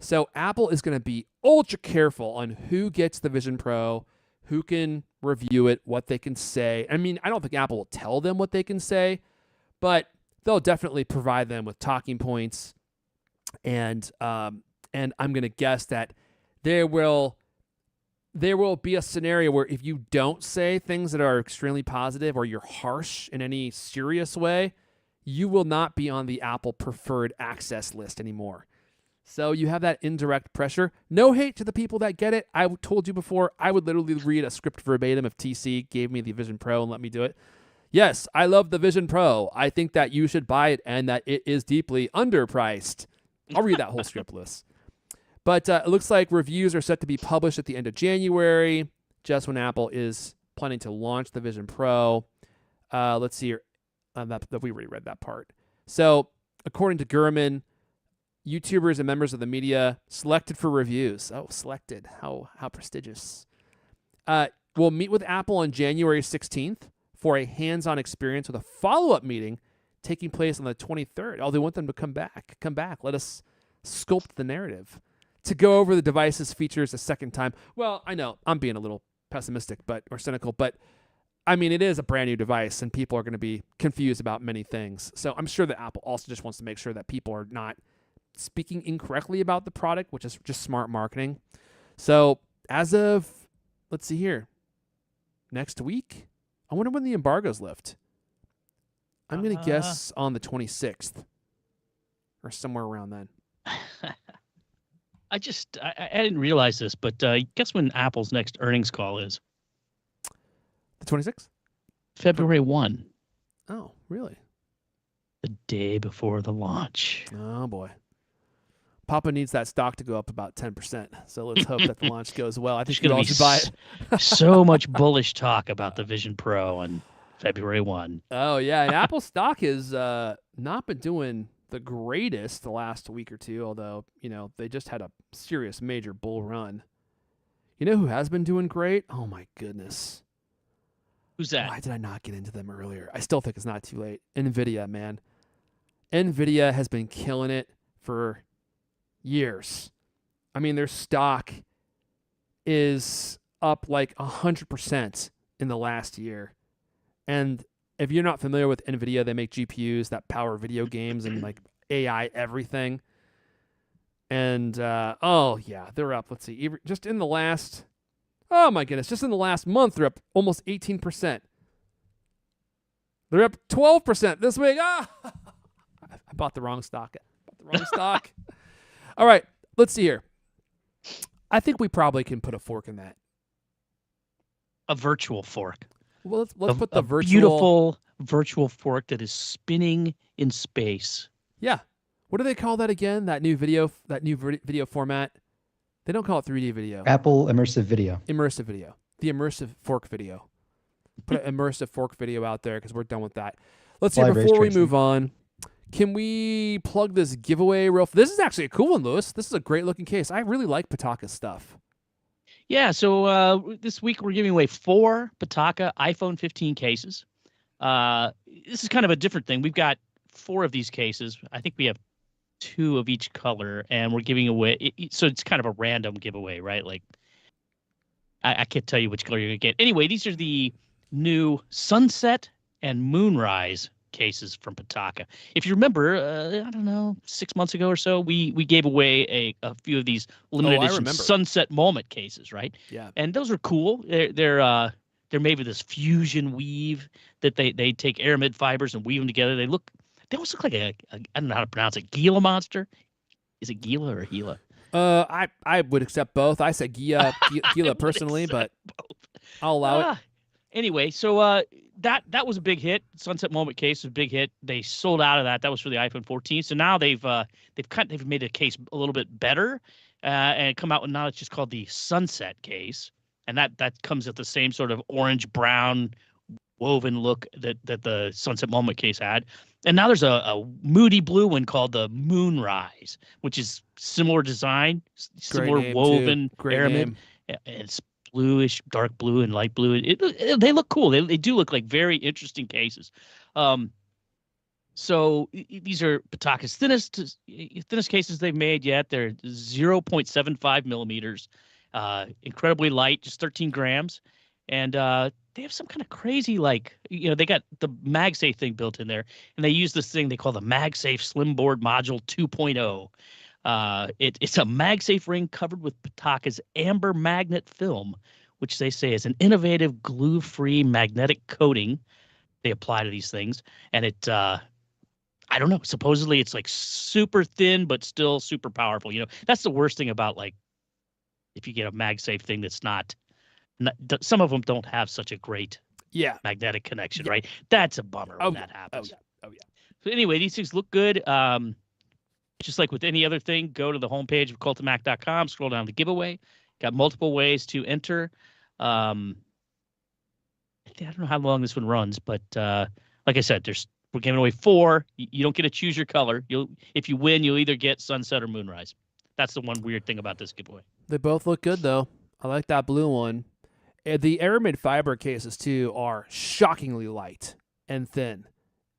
A: So Apple is going to be ultra careful on who gets the Vision Pro, who can review it, what they can say. I mean, I don't think Apple will tell them what they can say, but they'll definitely provide them with talking points. And I'm going to guess that there will be a scenario where if you don't say things that are extremely positive or you're harsh in any serious way, you will not be on the Apple preferred access list anymore. So you have that indirect pressure. No hate to the people that get it. I told you before, I would literally read a script verbatim if TC gave me the Vision Pro and let me do it. Yes, I love the Vision Pro. I think that you should buy it and that it is deeply underpriced. I'll read that whole script list. But it looks like reviews are set to be published at the end of January, just when Apple is planning to launch the Vision Pro. Let's see here. That we already read that part. So according to Gurman, YouTubers and members of the media selected for reviews. Oh, selected. How prestigious. We'll meet with Apple on January 16th for a hands-on experience with a follow-up meeting taking place on the 23rd. Oh, they want them to come back. Come back. Let us sculpt the narrative. To go over the device's features a second time. Well, I know I'm being a little pessimistic or cynical, but I mean, it is a brand new device and people are going to be confused about many things. So I'm sure that Apple also just wants to make sure that people are not speaking incorrectly about the product, which is just smart marketing. So as of, let's see here, next week, I wonder when the embargoes lift. I'm going to guess on the 26th or somewhere around then.
C: I didn't realize this, but guess when Apple's next earnings call is?
A: The 26th?
C: February 1.
A: Oh, really?
C: The day before the launch.
A: Oh, boy. Papa needs that stock to go up about 10%. So let's hope that the launch goes well. I think you all should buy it.
C: So much bullish talk about the Vision Pro on February 1.
A: Oh, yeah. And Apple stock has not been doing the greatest the last week or two, although, they just had a serious major bull run. You know who has been doing great? Oh, my goodness.
C: Who's that?
A: Why did I not get into them earlier? I still think it's not too late. NVIDIA, man. NVIDIA has been killing it for years. I mean, their stock is up like 100% in the last year. And if you're not familiar with NVIDIA, they make GPUs that power video games and like AI everything. And, oh, yeah, they're up. Let's see. Just in the last, oh, my goodness, just in the last month, they're up almost 18%. They're up 12% this week. Ah! I bought the wrong stock. All right, let's see here. I think we probably can put a fork in that.
C: A virtual fork.
A: Well, let's put the virtual...
C: beautiful virtual fork that is spinning in space.
A: Yeah. What do they call that again? That new video format? They don't call it 3D video.
B: Apple Immersive Video.
A: Immersive video. The immersive fork video. Put an immersive fork video out there because we're done with that. Let's see, before we move on, can we plug this giveaway real? This is actually a cool one, Lewis. This is a great looking case. I really like Pataka's stuff.
C: Yeah, so this week we're giving away 4 Pataka iPhone 15 cases. This is kind of a different thing. We've got 4 of these cases. I think we have 2 of each color, and we're giving away. So it's kind of a random giveaway, right? Like I can't tell you which color you're gonna get. Anyway, these are the new Sunset and Moonrise cases from Pataka. If you remember, I don't know, 6 months ago or so, we gave away a few of these limited
A: I
C: edition
A: remember.
C: Sunset Moment cases, right?
A: Yeah.
C: And those are cool. They're made with this fusion weave that they take aramid fibers and weave them together. They almost look like a I don't know how to pronounce it. Gila monster? Is it Gila or Gila?
A: I would accept both. I said Gila personally, but I'll allow it.
C: Anyway, so that was a big hit. Sunset Moment case was a big hit. They sold out of that. That was for the iPhone 14. So now they've made a case a little bit better, and come out with now it's just called the Sunset case, and that comes with the same sort of orange brown woven look that the Sunset Moment case had. And now there's a moody blue one called the Moonrise, which is similar design, similar woven aramid. And it's bluish, dark blue and light blue. They look cool. They do look like very interesting cases. So these are Pataka's thinnest cases they've made yet. They're 0.75 millimeters, incredibly light, just 13 grams. And they have some kind of crazy, they got the MagSafe thing built in there, and they use this thing they call the MagSafe Slimboard Module 2.0. It's a MagSafe ring covered with Pataka's amber magnet film, which they say is an innovative glue-free magnetic coating they apply to these things. And it, I don't know, supposedly it's like super thin, but still super powerful. That's the worst thing about if you get a MagSafe thing that's not some of them don't have such a great magnetic connection, right? That's a bummer when that happens.
A: Oh yeah.
C: So anyway, these things look good. Just like with any other thing, go to the homepage of cultamac.com, scroll down to the giveaway. Got multiple ways to enter. I don't know how long this one runs, but like I said, we're giving away 4. You don't get to choose your color. If you win, you'll either get Sunset or Moonrise. That's the one weird thing about this giveaway.
A: They both look good though. I like that blue one. The aramid fiber cases too are shockingly light and thin,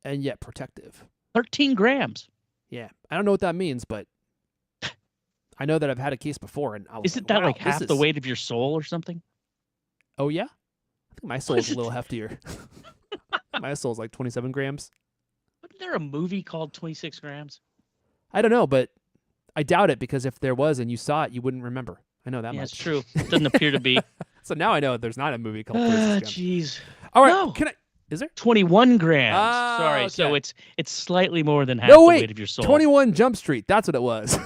A: and yet protective.
C: 13 grams.
A: Yeah, I don't know what that means, but I know that I've had a case before, and I was
C: Isn't that like half the weight of your soul or something?
A: Oh yeah, I think my soul is a little heftier. My soul's like 27 grams.
C: Wasn't there a movie called 26 grams?
A: I don't know, but I doubt it, because if there was and you saw it, you wouldn't remember. I know that much.
C: Yeah, it's true. It doesn't appear to be.
A: So now I know there's not a movie called 26 grams.
C: Jeez.
A: All right,
C: No.
A: Is there?
C: 21 grams. Sorry.
A: Okay.
C: So it's slightly more than half the weight of your soul.
A: 21 Jump Street. That's what it was.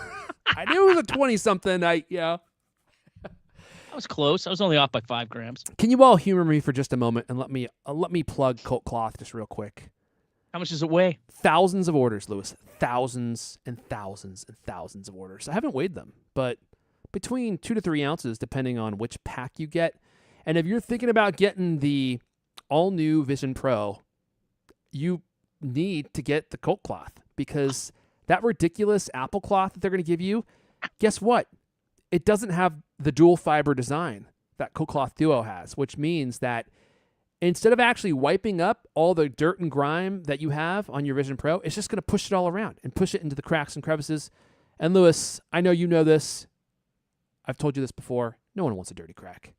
A: I knew it was a 20-something.
C: I was close. I was only off by 5 grams.
A: Can you all humor me for just a moment and let me plug CultCloth just real quick?
C: How much does it weigh?
A: Thousands of orders, Lewis. Thousands and thousands and thousands of orders. I haven't weighed them, but between 2 to 3 ounces, depending on which pack you get. And if you're thinking about getting the all-new Vision Pro, you need to get the CultCloth, because that ridiculous Apple cloth that they're going to give you, guess what? It doesn't have the dual fiber design that CultCloth Duo has, which means that instead of actually wiping up all the dirt and grime that you have on your Vision Pro, it's just going to push it all around and push it into the cracks and crevices. And Lewis, I know you know this. I've told you this before. No one wants a dirty crack.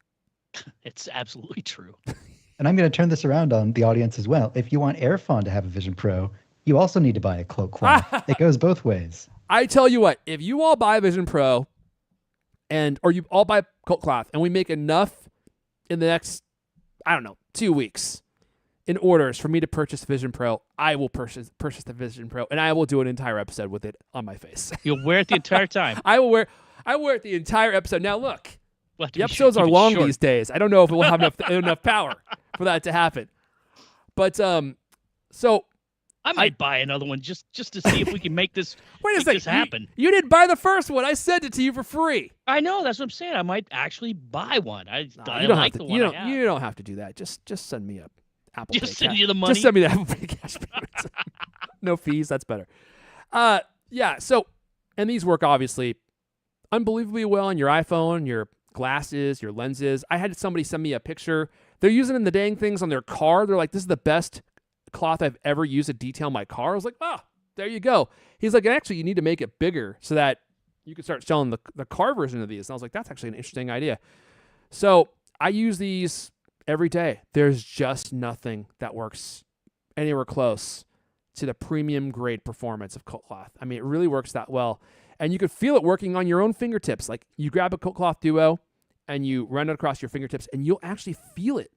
C: It's absolutely true.
B: And I'm going to turn this around on the audience as well. If you want Airfon to have a Vision Pro, you also need to buy a CultCloth. It goes both ways.
A: I tell you what, if you all buy Vision Pro, or you all buy CultCloth, and we make enough in the next, 2 weeks in orders for me to purchase Vision Pro, I will purchase the Vision Pro, and I will do an entire episode with it on my face.
C: You'll wear it the entire time.
A: I will wear it the entire episode. Now look, the episodes
C: keep
A: are
C: it
A: long
C: short.
A: these days. I don't know if it will have enough power for that to happen. But so
C: I might buy another one just to see if we can make this happen.
A: You didn't buy the first one. I sent it to you for free.
C: I know, that's what I'm saying. I might actually buy one. I
A: you don't
C: like
A: have to,
C: the one I have.
A: You don't have to do that. Just send me a Apple Pay.
C: Just send you the money.
A: Just send me the Apple Pay cash payments. No fees. That's better. Yeah. So, and these work obviously unbelievably well on your iPhone, your glasses, your lenses. I had somebody send me a picture. They're using the dang things on their car. They're like, this is the best cloth I've ever used to detail my car. I was like, there you go. He's like, actually, you need to make it bigger so that you can start selling the car version of these. And I was like, that's actually an interesting idea. So I use these every day. There's just nothing that works anywhere close to the premium grade performance of CultCloth. I mean, it really works that well. And you could feel it working on your own fingertips. Like you grab a CultCloth Duo and you run it across your fingertips and you'll actually feel it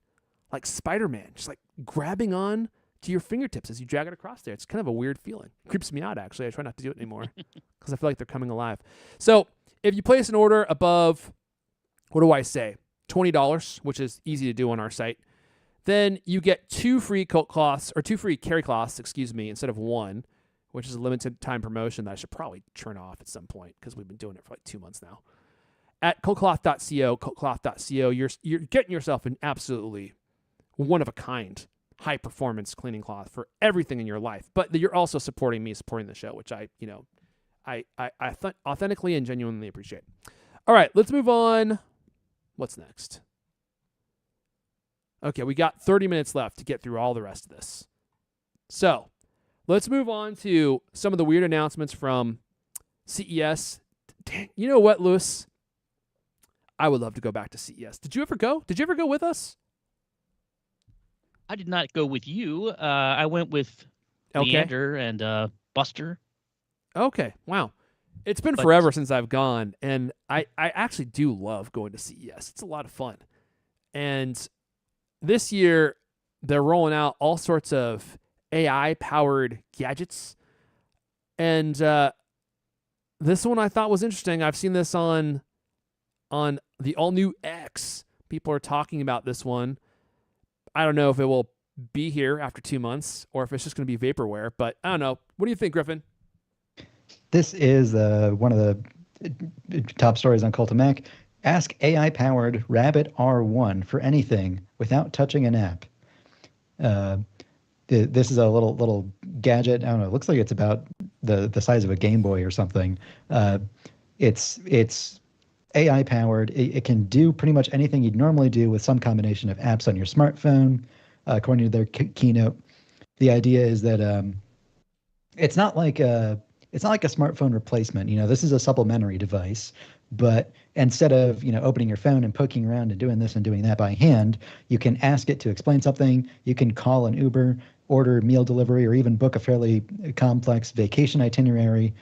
A: like Spider-Man, just like grabbing on to your fingertips as you drag it across there. It's kind of a weird feeling. It creeps me out, actually. I try not to do it anymore because I feel like they're coming alive. So if you place an order above, what do I say, $20, which is easy to do on our site, then you get 2 free CultCloths, or 2 free carry cloths, instead of 1, which is a limited time promotion that I should probably turn off at some point because we've been doing it for like 2 months now. At CultCloth.co, CultCloth.co, you're getting yourself an absolutely one-of-a-kind high-performance cleaning cloth for everything in your life. But you're also supporting me, supporting the show, which I authentically and genuinely appreciate. All right, let's move on. What's next? Okay, we got 30 minutes left to get through all the rest of this. So let's move on to some of the weird announcements from CES. Dang, you know what, Lewis? I would love to go back to CES. Did you ever go? Did you ever go with us?
C: I did not go with you. I went with Leander and Buster.
A: Okay, wow. It's been forever since I've gone, and I actually do love going to CES. It's a lot of fun. And this year, they're rolling out all sorts of AI-powered gadgets. And this one I thought was interesting. I've seen this on the all-new X. People are talking about this one. I don't know if it will be here after 2 months or if it's just going to be vaporware, but I don't know. What do you think, Griffin?
B: This is one of the top stories on Cult of Mac. Ask AI-powered Rabbit R1 for anything without touching an app. This is a little gadget. I don't know. It looks like it's about the size of a Game Boy or something. It's AI-powered. It can do pretty much anything you'd normally do with some combination of apps on your smartphone, according to their keynote. The idea is that it's not like a smartphone replacement. This is a supplementary device, but instead of opening your phone and poking around and doing this and doing that by hand, you can ask it to explain something. You can call an Uber, order meal delivery, or even book a fairly complex vacation itinerary.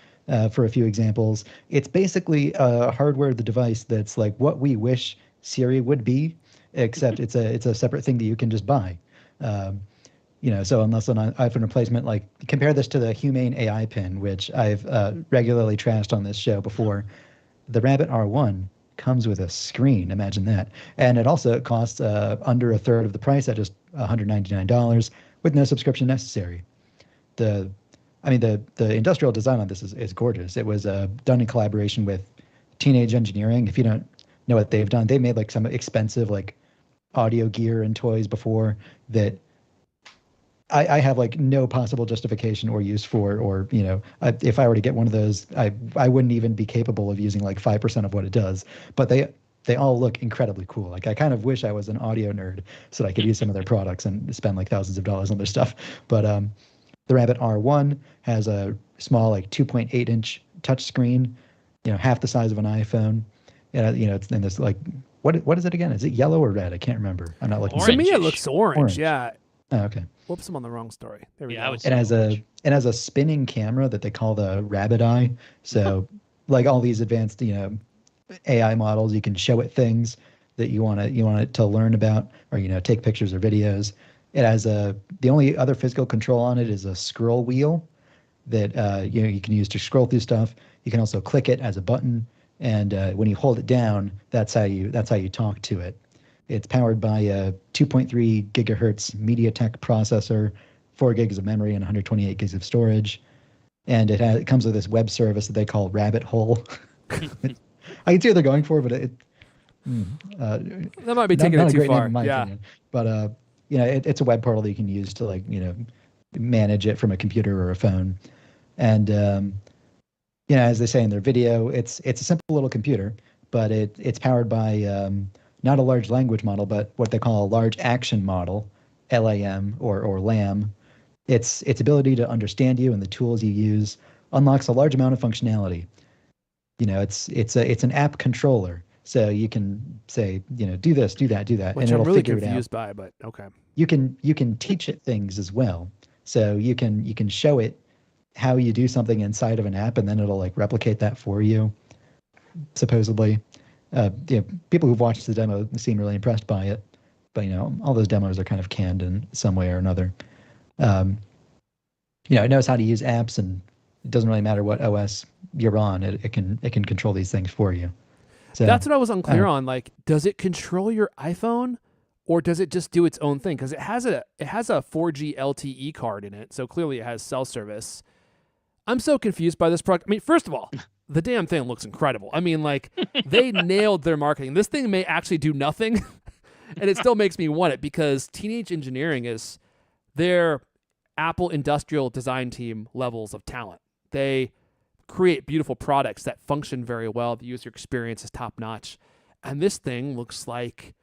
B: For a few examples, it's basically a hardware the device that's like what we wish Siri would be, except it's a separate thing that you can just buy. So unless an iPhone replacement, like compare this to the Humane AI pin, which I've regularly trashed on this show before. The Rabbit R1 comes with a screen. Imagine that, and it also costs under a third of the price at just $199 with no subscription necessary. The industrial design on this is gorgeous. It was done in collaboration with Teenage Engineering. If you don't know what they've done, they made like some expensive like audio gear and toys before that I have like no possible justification or use for, or if I were to get one of those, I wouldn't even be capable of using like 5% of what it does. But they all look incredibly cool. Like I kind of wish I was an audio nerd so that I could use some of their products and spend like thousands of dollars on their stuff. But the Rabbit R1 has a small, like 2.8-inch touchscreen, half the size of an iPhone. It's in this like what is it again? Is it yellow or red? I can't remember. I'm not looking.
A: To me, it looks orange. Yeah.
B: Oh, okay.
A: Whoops, I'm on the wrong story. There we go.
C: It has
B: a spinning camera that they call the Rabbit Eye. So, like all these advanced, AI models, you can show it things that you want it to learn about, or take pictures or videos. It has the only other physical control on it is a scroll wheel that you can use to scroll through stuff. You can also click it as a button, and when you hold it down, that's how you talk to it. It's powered by a 2.3 gigahertz MediaTek processor, 4 gigs of memory, and 128 gigs of storage. And it comes with this web service that they call Rabbit Hole. I can see what they're going for, but
A: that might be taking it too far.
B: Opinion. But it's a web portal that you can use to manage it from a computer or a phone. And as they say in their video, it's a simple little computer, but it's powered by not a large language model, but what they call a large action model, LAM or LAM. Its ability to understand you and the tools you use unlocks a large amount of functionality. It's an app controller, so you can say, do this, do that,
A: which
B: and
A: I'm
B: it'll
A: really
B: figure it out.
A: confused by, but okay.
B: You can teach it things as well. So you can show it how you do something inside of an app, and then it'll like replicate that for you. Supposedly, people who've watched the demo seem really impressed by it, but all those demos are kind of canned in some way or another. It knows how to use apps, and it doesn't really matter what OS you're on. It can control these things for you. So
A: that's what I was unclear on. Like, does it control your iPhone, or does it just do its own thing? Because it has a 4G LTE card in it, so clearly it has cell service. I'm so confused by this product. I mean, first of all, the damn thing looks incredible. I mean, like, they nailed their marketing. This thing may actually do nothing, and it still makes me want it, because Teenage Engineering is their Apple industrial design team levels of talent. They create beautiful products that function very well. The user experience is top notch. And this thing looks like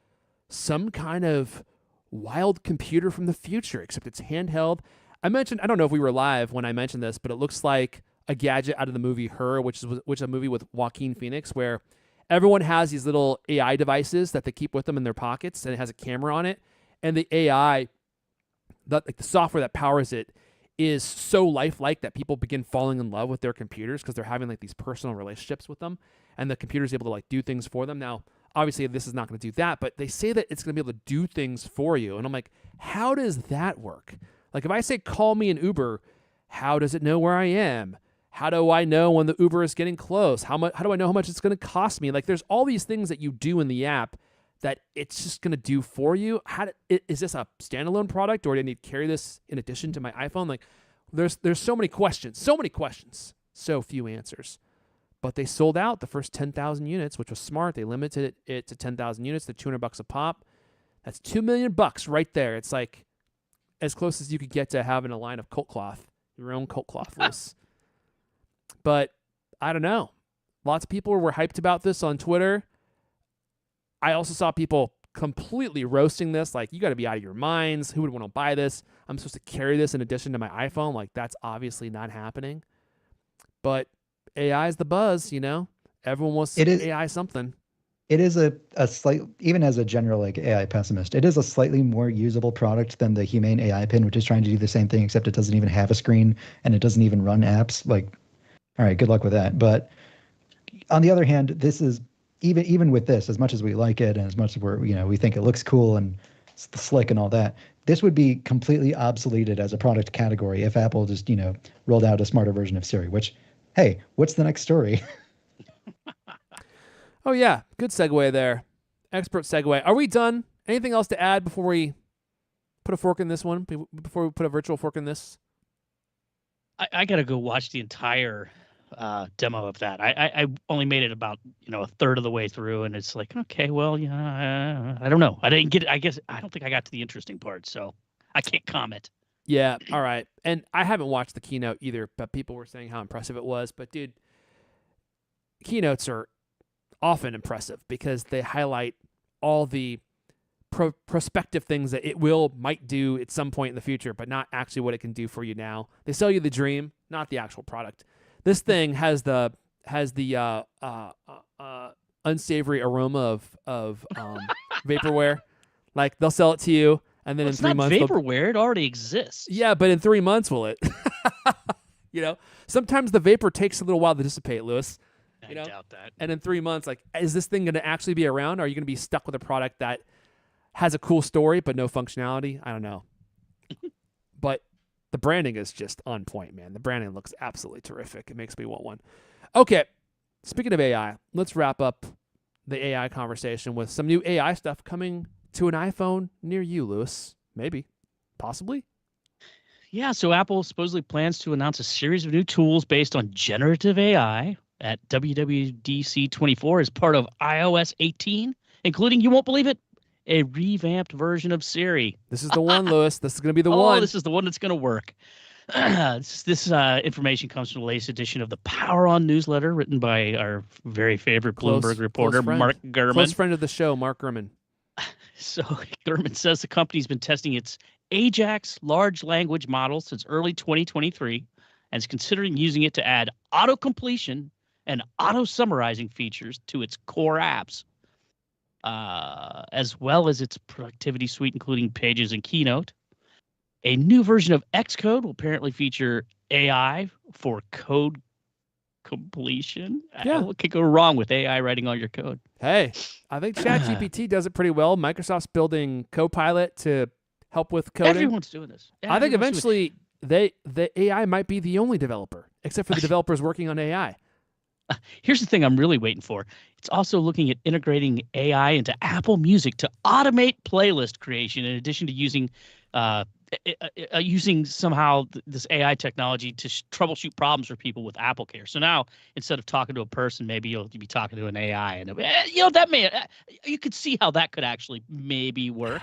A: some kind of wild computer from the future, except it's handheld. I don't know if we were live when I mentioned this, but it looks like a gadget out of the movie Her, which is a movie with Joaquin Phoenix, where everyone has these little AI devices that they keep with them in their pockets, and it has a camera on it. And the AI, the software that powers it, is so lifelike that people begin falling in love with their computers because they're having like these personal relationships with them, and the computer's able to like do things for them. Now, obviously, this is not going to do that, but they say that it's going to be able to do things for you. And I'm like, how does that work? Like, if I say, call me an Uber, how does it know where I am? How do I know when the Uber is getting close? How do I know how much it's going to cost me? Like, there's all these things that you do in the app that it's just going to do for you. Is this a standalone product, or do I need to carry this in addition to my iPhone? Like, there's so many questions, so few answers. But they sold out the first 10,000 units, which was smart. They limited it to 10,000 units. They're $200 a pop. That's $2 million right there. It's like as close as you could get to having a line of CultCloth, your own CultCloth list. But I don't know. Lots of people were hyped about this on Twitter. I also saw people completely roasting this. Like, you got to be out of your minds. Who would want to buy this? I'm supposed to carry this in addition to my iPhone. Like, that's obviously not happening. But AI is the buzz, Everyone wants AI something.
B: It is a slight, even as a general like AI pessimist, it is a slightly more usable product than the Humane AI Pin, which is trying to do the same thing, except it doesn't even have a screen and it doesn't even run apps. Like, all right, good luck with that. But on the other hand, this is even with this, as much as we like it and as much as we think it looks cool and slick and all that, this would be completely obsoleted as a product category if Apple just rolled out a smarter version of Siri. Which, hey, what's the next story?
A: Oh yeah, good segue there, expert segue. Are we done? Anything else to add before we put a fork in this one? Before we put a virtual fork in this?
C: I gotta go watch the entire demo of that. I only made it about a third of the way through, and it's like, okay, well, yeah, I don't know. I didn't get it. I guess I don't think I got to the interesting part, so I can't comment.
A: Yeah, all right. And I haven't watched the keynote either, but people were saying how impressive it was. But dude, keynotes are often impressive because they highlight all the prospective things that it might do at some point in the future, but not actually what it can do for you now. They sell you the dream, not the actual product. This thing has the unsavory aroma of vaporware. Like, they'll sell it to you, and then in 3 months,
C: vaporware. It already exists.
A: Yeah, but in 3 months, will it? Sometimes the vapor takes a little while to dissipate, Lewis.
C: I doubt that.
A: And in 3 months, like, is this thing going to actually be around? Or are you going to be stuck with a product that has a cool story but no functionality? I don't know. But the branding is just on point, man. The branding looks absolutely terrific. It makes me want one. Okay, speaking of AI, let's wrap up the AI conversation with some new AI stuff coming to an iPhone near you, Lewis. Maybe. Possibly.
C: Yeah, so Apple supposedly plans to announce a series of new tools based on generative AI at WWDC 24 as part of iOS 18, including, you won't believe it, a revamped version of Siri.
A: This is the one, Lewis. This is going to be the one.
C: Oh, this is the one that's going to work. This information comes from the latest edition of the Power On newsletter, written by our very favorite Bloomberg reporter, Mark Gurman.
A: Close friend of the show, Mark Gurman.
C: So Gurman says the company's been testing its Ajax large language model since early 2023 and is considering using it to add auto-completion and auto-summarizing features to its core apps, as well as its productivity suite, including Pages and Keynote. A new version of Xcode will apparently feature AI for code completion.
A: Yeah.
C: What could go wrong with AI writing all your code?
A: Hey, I think ChatGPT does it pretty well. Microsoft's building Copilot to help with coding.
C: Everyone's doing this.
A: I think eventually the AI might be the only developer, except for the developers working on AI.
C: Here's the thing I'm really waiting for. It's also looking at integrating AI into Apple Music to automate playlist creation, in addition to using somehow this AI technology to troubleshoot problems for people with AppleCare. So now, instead of talking to a person, maybe you'll be talking to an AI, and that you could see how that could actually maybe work.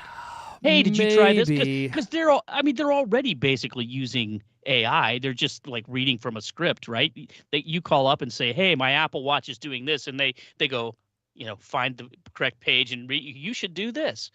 C: Hey, did you try this? Because they're already basically using AI. They're just like reading from a script, right? You call up and say, "Hey, my Apple Watch is doing this," and they go, find the correct page and you should do this,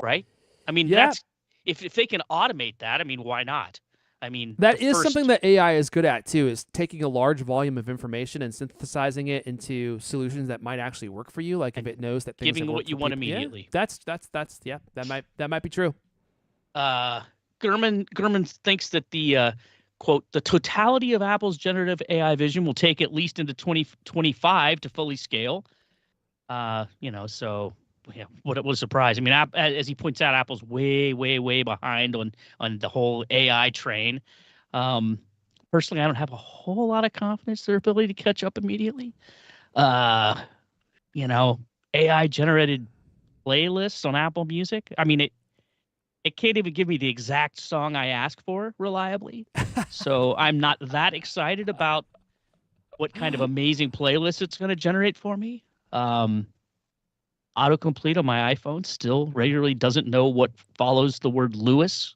C: right? I mean, that's if they can automate that. I mean, why not? I mean,
A: that is something that AI is good at too, is taking a large volume of information and synthesizing it into solutions that might actually work for you. Like if it knows that things
C: giving what you want immediately.
A: Yeah, that might be true.
C: Gurman thinks that the quote, the totality of Apple's generative AI vision will take at least into 2025 to fully scale. So yeah, what was a surprise. I mean, as he points out, Apple's way, way, way behind on the whole AI train. Personally, I don't have a whole lot of confidence in their ability to catch up immediately. AI generated playlists on Apple Music. I mean, it can't even give me the exact song I ask for reliably. So I'm not that excited about what kind of amazing playlist it's going to generate for me. Autocomplete on my iPhone still regularly doesn't know what follows the word Lewis.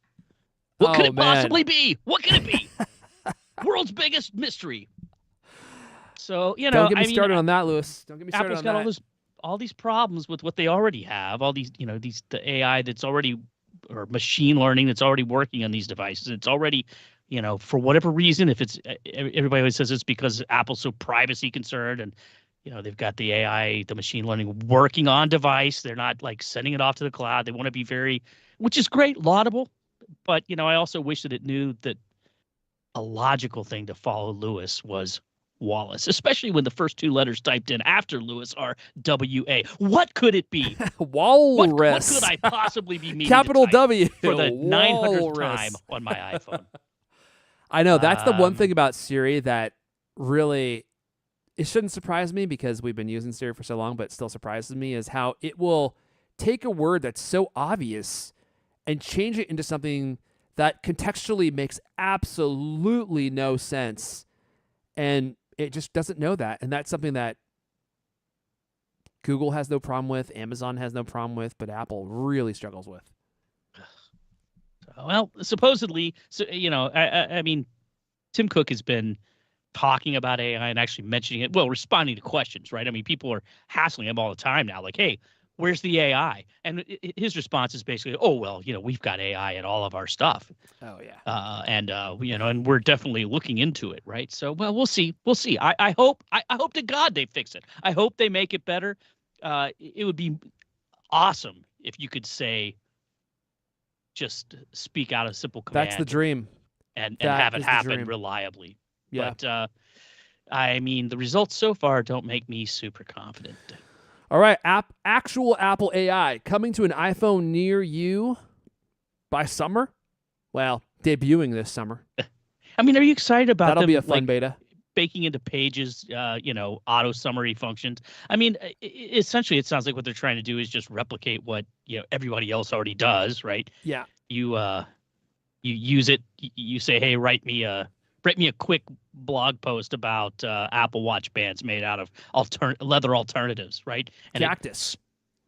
C: What could it possibly be? What could it be? World's biggest mystery. So,
A: don't get me started on that, Lewis. Don't get me started
C: Apple's
A: on that.
C: Apple's got all these problems with what they already have. All these, the AI that's already, or machine learning that's already working on these devices. It's already, for whatever reason, if it's, everybody always says it's because Apple's so privacy concerned, and they've got the AI, the machine learning working on device. They're not like sending it off to the cloud. They want to be which is great, laudable. But, I also wish that it knew that a logical thing to follow Lewis was Wallace, especially when the first two letters typed in after Lewis are W-A. What could it be?
A: Walrus.
C: What could I possibly be meaning
A: Capital W.
C: For the 900th time on my iPhone?
A: I know. That's the one thing about Siri that really... it shouldn't surprise me because we've been using Siri for so long, but it still surprises me, is how it will take a word that's so obvious and change it into something that contextually makes absolutely no sense. And it just doesn't know that. And that's something that Google has no problem with, Amazon has no problem with, but Apple really struggles with.
C: Well, supposedly, I mean, Tim Cook has been talking about AI and actually mentioning it, responding to questions, right? I mean, people are hassling him all the time now, like, hey, where's the AI? And his response is basically, oh, well, we've got AI in all of our stuff.
A: Oh, yeah.
C: And we're definitely looking into it, right? So, well, we'll see. We'll see. I hope to God they fix it. I hope they make it better. It would be awesome if you could say, just speak out a simple command.
A: That's the dream.
C: And have it happen reliably.
A: Yeah.
C: But, I mean, the results so far don't make me super confident.
A: All right. Actual Apple AI coming to an iPhone near you by summer. Well, debuting this summer.
C: I mean, are you excited about
A: That'll
C: them,
A: be a fun beta.
C: Baking into Pages, auto summary functions? I mean, essentially, it sounds like what they're trying to do is just replicate what, everybody else already does, right?
A: Yeah.
C: You use it. You say, hey, write me a quick blog post about Apple Watch bands made out of leather alternatives, right? And
A: Cactus.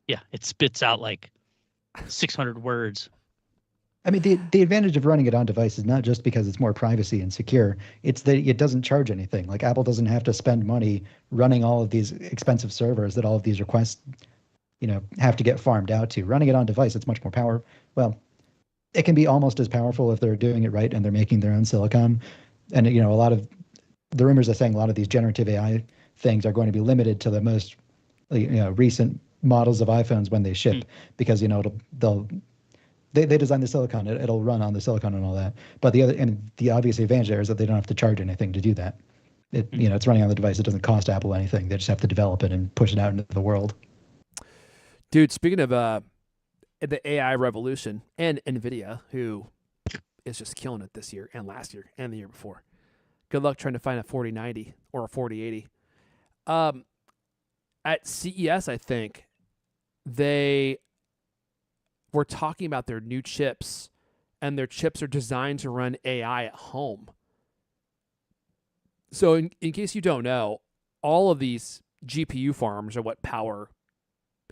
C: It spits out like 600 words.
B: I mean, the advantage of running it on device is not just because it's more privacy and secure. It's that it doesn't charge anything. Like Apple doesn't have to spend money running all of these expensive servers that all of these requests, have to get farmed out to. Running it on device, it's much more power. Well, it can be almost as powerful if they're doing it right and they're making their own silicon. And a lot of the rumors are saying a lot of these generative AI things are going to be limited to the most recent models of iPhones when they ship, because they design the silicon, it'll run on the silicon and all that. But the obvious advantage there is that they don't have to charge anything to do that. It's running on the device. It doesn't cost Apple anything. They just have to develop it and push it out into the world.
A: Dude, speaking of the AI revolution and NVIDIA, who is just killing it this year and last year and the year before. Good luck trying to find a 4090 or a 4080. At CES, I think, they were talking about their new chips, and their chips are designed to run AI at home. So in case you don't know, all of these GPU farms are what power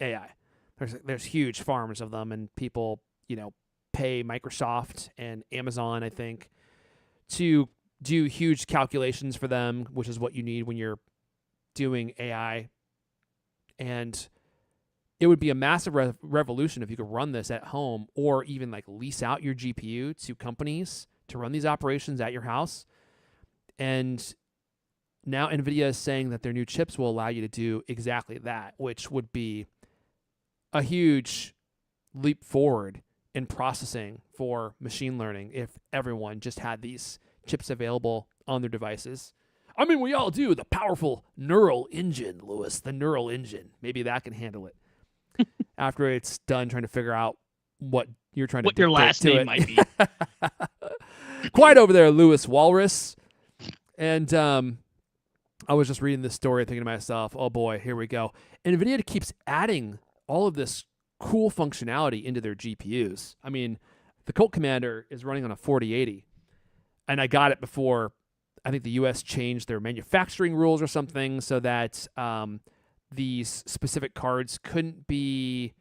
A: AI. There's huge farms of them, and people, pay Microsoft and Amazon, I think, to do huge calculations for them, which is what you need when you're doing AI. And it would be a massive revolution if you could run this at home, or even like lease out your GPU to companies to run these operations at your house. And now NVIDIA is saying that their new chips will allow you to do exactly that, which would be a huge leap forward in processing for machine learning if everyone just had these chips available on their devices. I mean, we all do. The powerful neural engine, Lewis, the neural engine. Maybe that can handle it. After it's done trying to figure out what you're trying
C: what
A: to
C: your last name might be.
A: Quite over there, Lewis Walrus. And I was just reading this story thinking to myself, oh boy, here we go. NVIDIA keeps adding all of this cool functionality into their GPUs. I mean, the Colt Commander is running on a 4080, and I got it before I think the U.S. changed their manufacturing rules or something so that these specific cards couldn't be,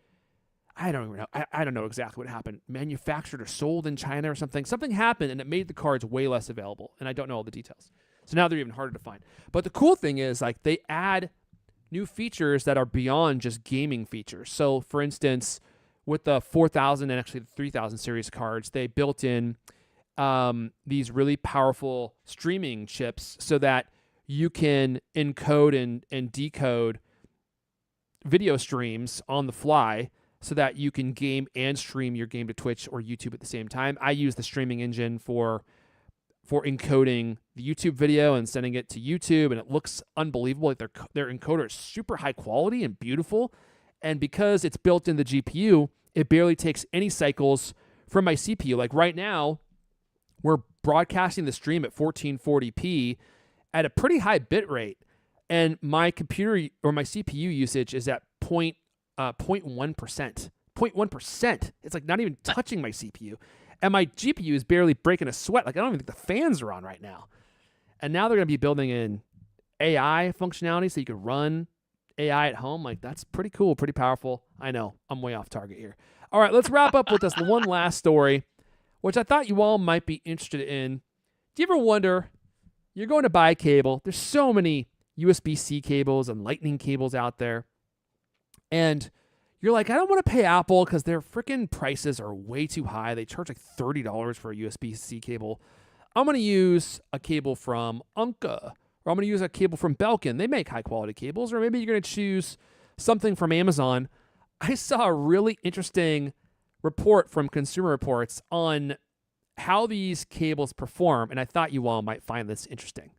A: I don't even know. I don't know exactly what happened. Manufactured or sold in China or something. Something happened, and it made the cards way less available, and I don't know all the details. So now they're even harder to find. But the cool thing is, like, they add new features that are beyond just gaming features. So, for instance, with the 4000 and actually the 3000 series cards, they built in these really powerful streaming chips so that you can encode and decode video streams on the fly so that you can game and stream your game to Twitch or YouTube at the same time. I use the streaming engine for encoding the YouTube video and sending it to YouTube, and it looks unbelievable. Like their encoder is super high quality and beautiful, and because it's built in the GPU, it barely takes any cycles from my CPU. Like right now, we're broadcasting the stream at 1440p at a pretty high bit rate, and my computer or my CPU usage is at 0.1%. 0.1%. It's like not even touching my CPU. And my GPU is barely breaking a sweat. Like, I don't even think the fans are on right now. And now they're going to be building in AI functionality so you can run AI at home. Like, that's pretty cool, pretty powerful. I know, I'm way off target here. All right, let's wrap up with this one last story, which I thought you all might be interested in. Do you ever wonder, you're going to buy a cable. There's so many USB-C cables and lightning cables out there. And you're like, I don't want to pay Apple because their freaking prices are way too high. They charge like $30 for a USB-C cable. I'm going to use a cable from Unka, or I'm going to use a cable from Belkin. They make high-quality cables. Or maybe you're going to choose something from Amazon. I saw a really interesting report from Consumer Reports on how these cables perform, and I thought you all might find this interesting.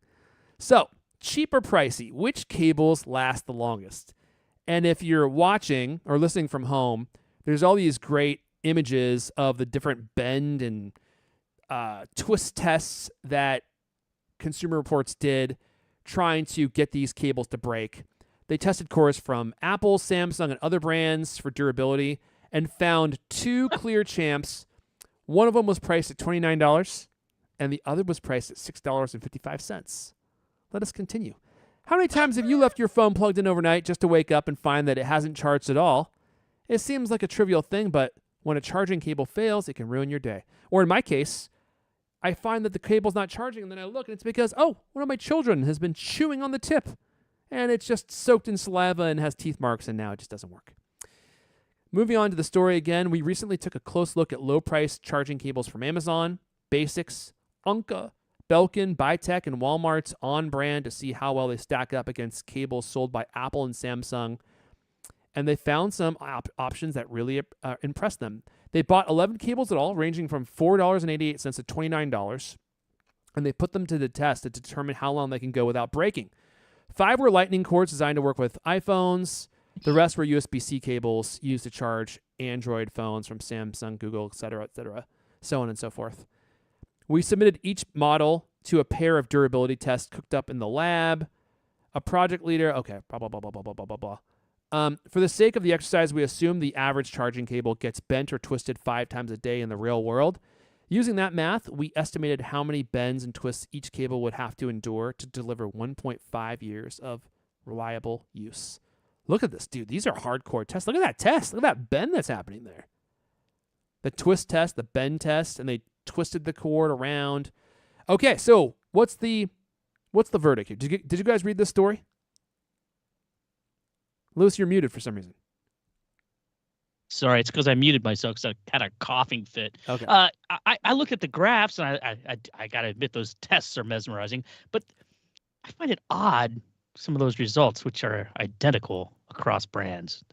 A: So, cheap or pricey, which cables last the longest? And if you're watching or listening from home, there's all these great images of the different bend and twist tests that Consumer Reports did trying to get these cables to break. They tested cores from Apple, Samsung, and other brands for durability and found two clear champs. One of them was priced at $29, and the other was priced at $6.55. Let us continue. How many times have you left your phone plugged in overnight just to wake up and find that it hasn't charged at all? It seems like a trivial thing, but When a charging cable fails, it can ruin your day. Or in my case, I find that the cable's not charging, and then I look, and it's because, one of my children has been chewing on the tip, and it's just soaked in saliva and has teeth marks, and now it just doesn't work. Moving on to the story again, we recently took a close look at low-price charging cables from Amazon, Basics, Unka, Belkin, Bytech, and Walmart's On Brand to see how well they stack up against cables sold by Apple and Samsung. And they found some options that really impressed them. They bought 11 cables at all, ranging from $4.88 to $29, and they put them to the test to determine how long they can go without breaking. 5 were lightning cords designed to work with iPhones. The rest were USB-C cables used to charge Android phones from Samsung, Google, etc., so on and so forth. We submitted each model to a pair of durability tests cooked up in the lab. A project leader, okay, blah, blah, blah, blah, blah, blah, blah, blah. For the sake of the exercise, we assume the average charging cable gets bent or twisted 5 times a day in the real world. Using that math, we estimated how many bends and twists each cable would have to endure to deliver 1.5 years of reliable use. Look at this, dude. These are hardcore tests. Look at that test. Look at that bend that's happening there. The twist test, the bend test, and they twisted the cord around. Okay, so what's the verdict here? Did you guys read this story? Lewis, you're muted for some reason.
C: Sorry, it's because I muted myself because I had a coughing fit.
A: Okay.
C: I look at the graphs, and I got to admit those tests are mesmerizing, but I find it odd, some of those results, which are identical across brands.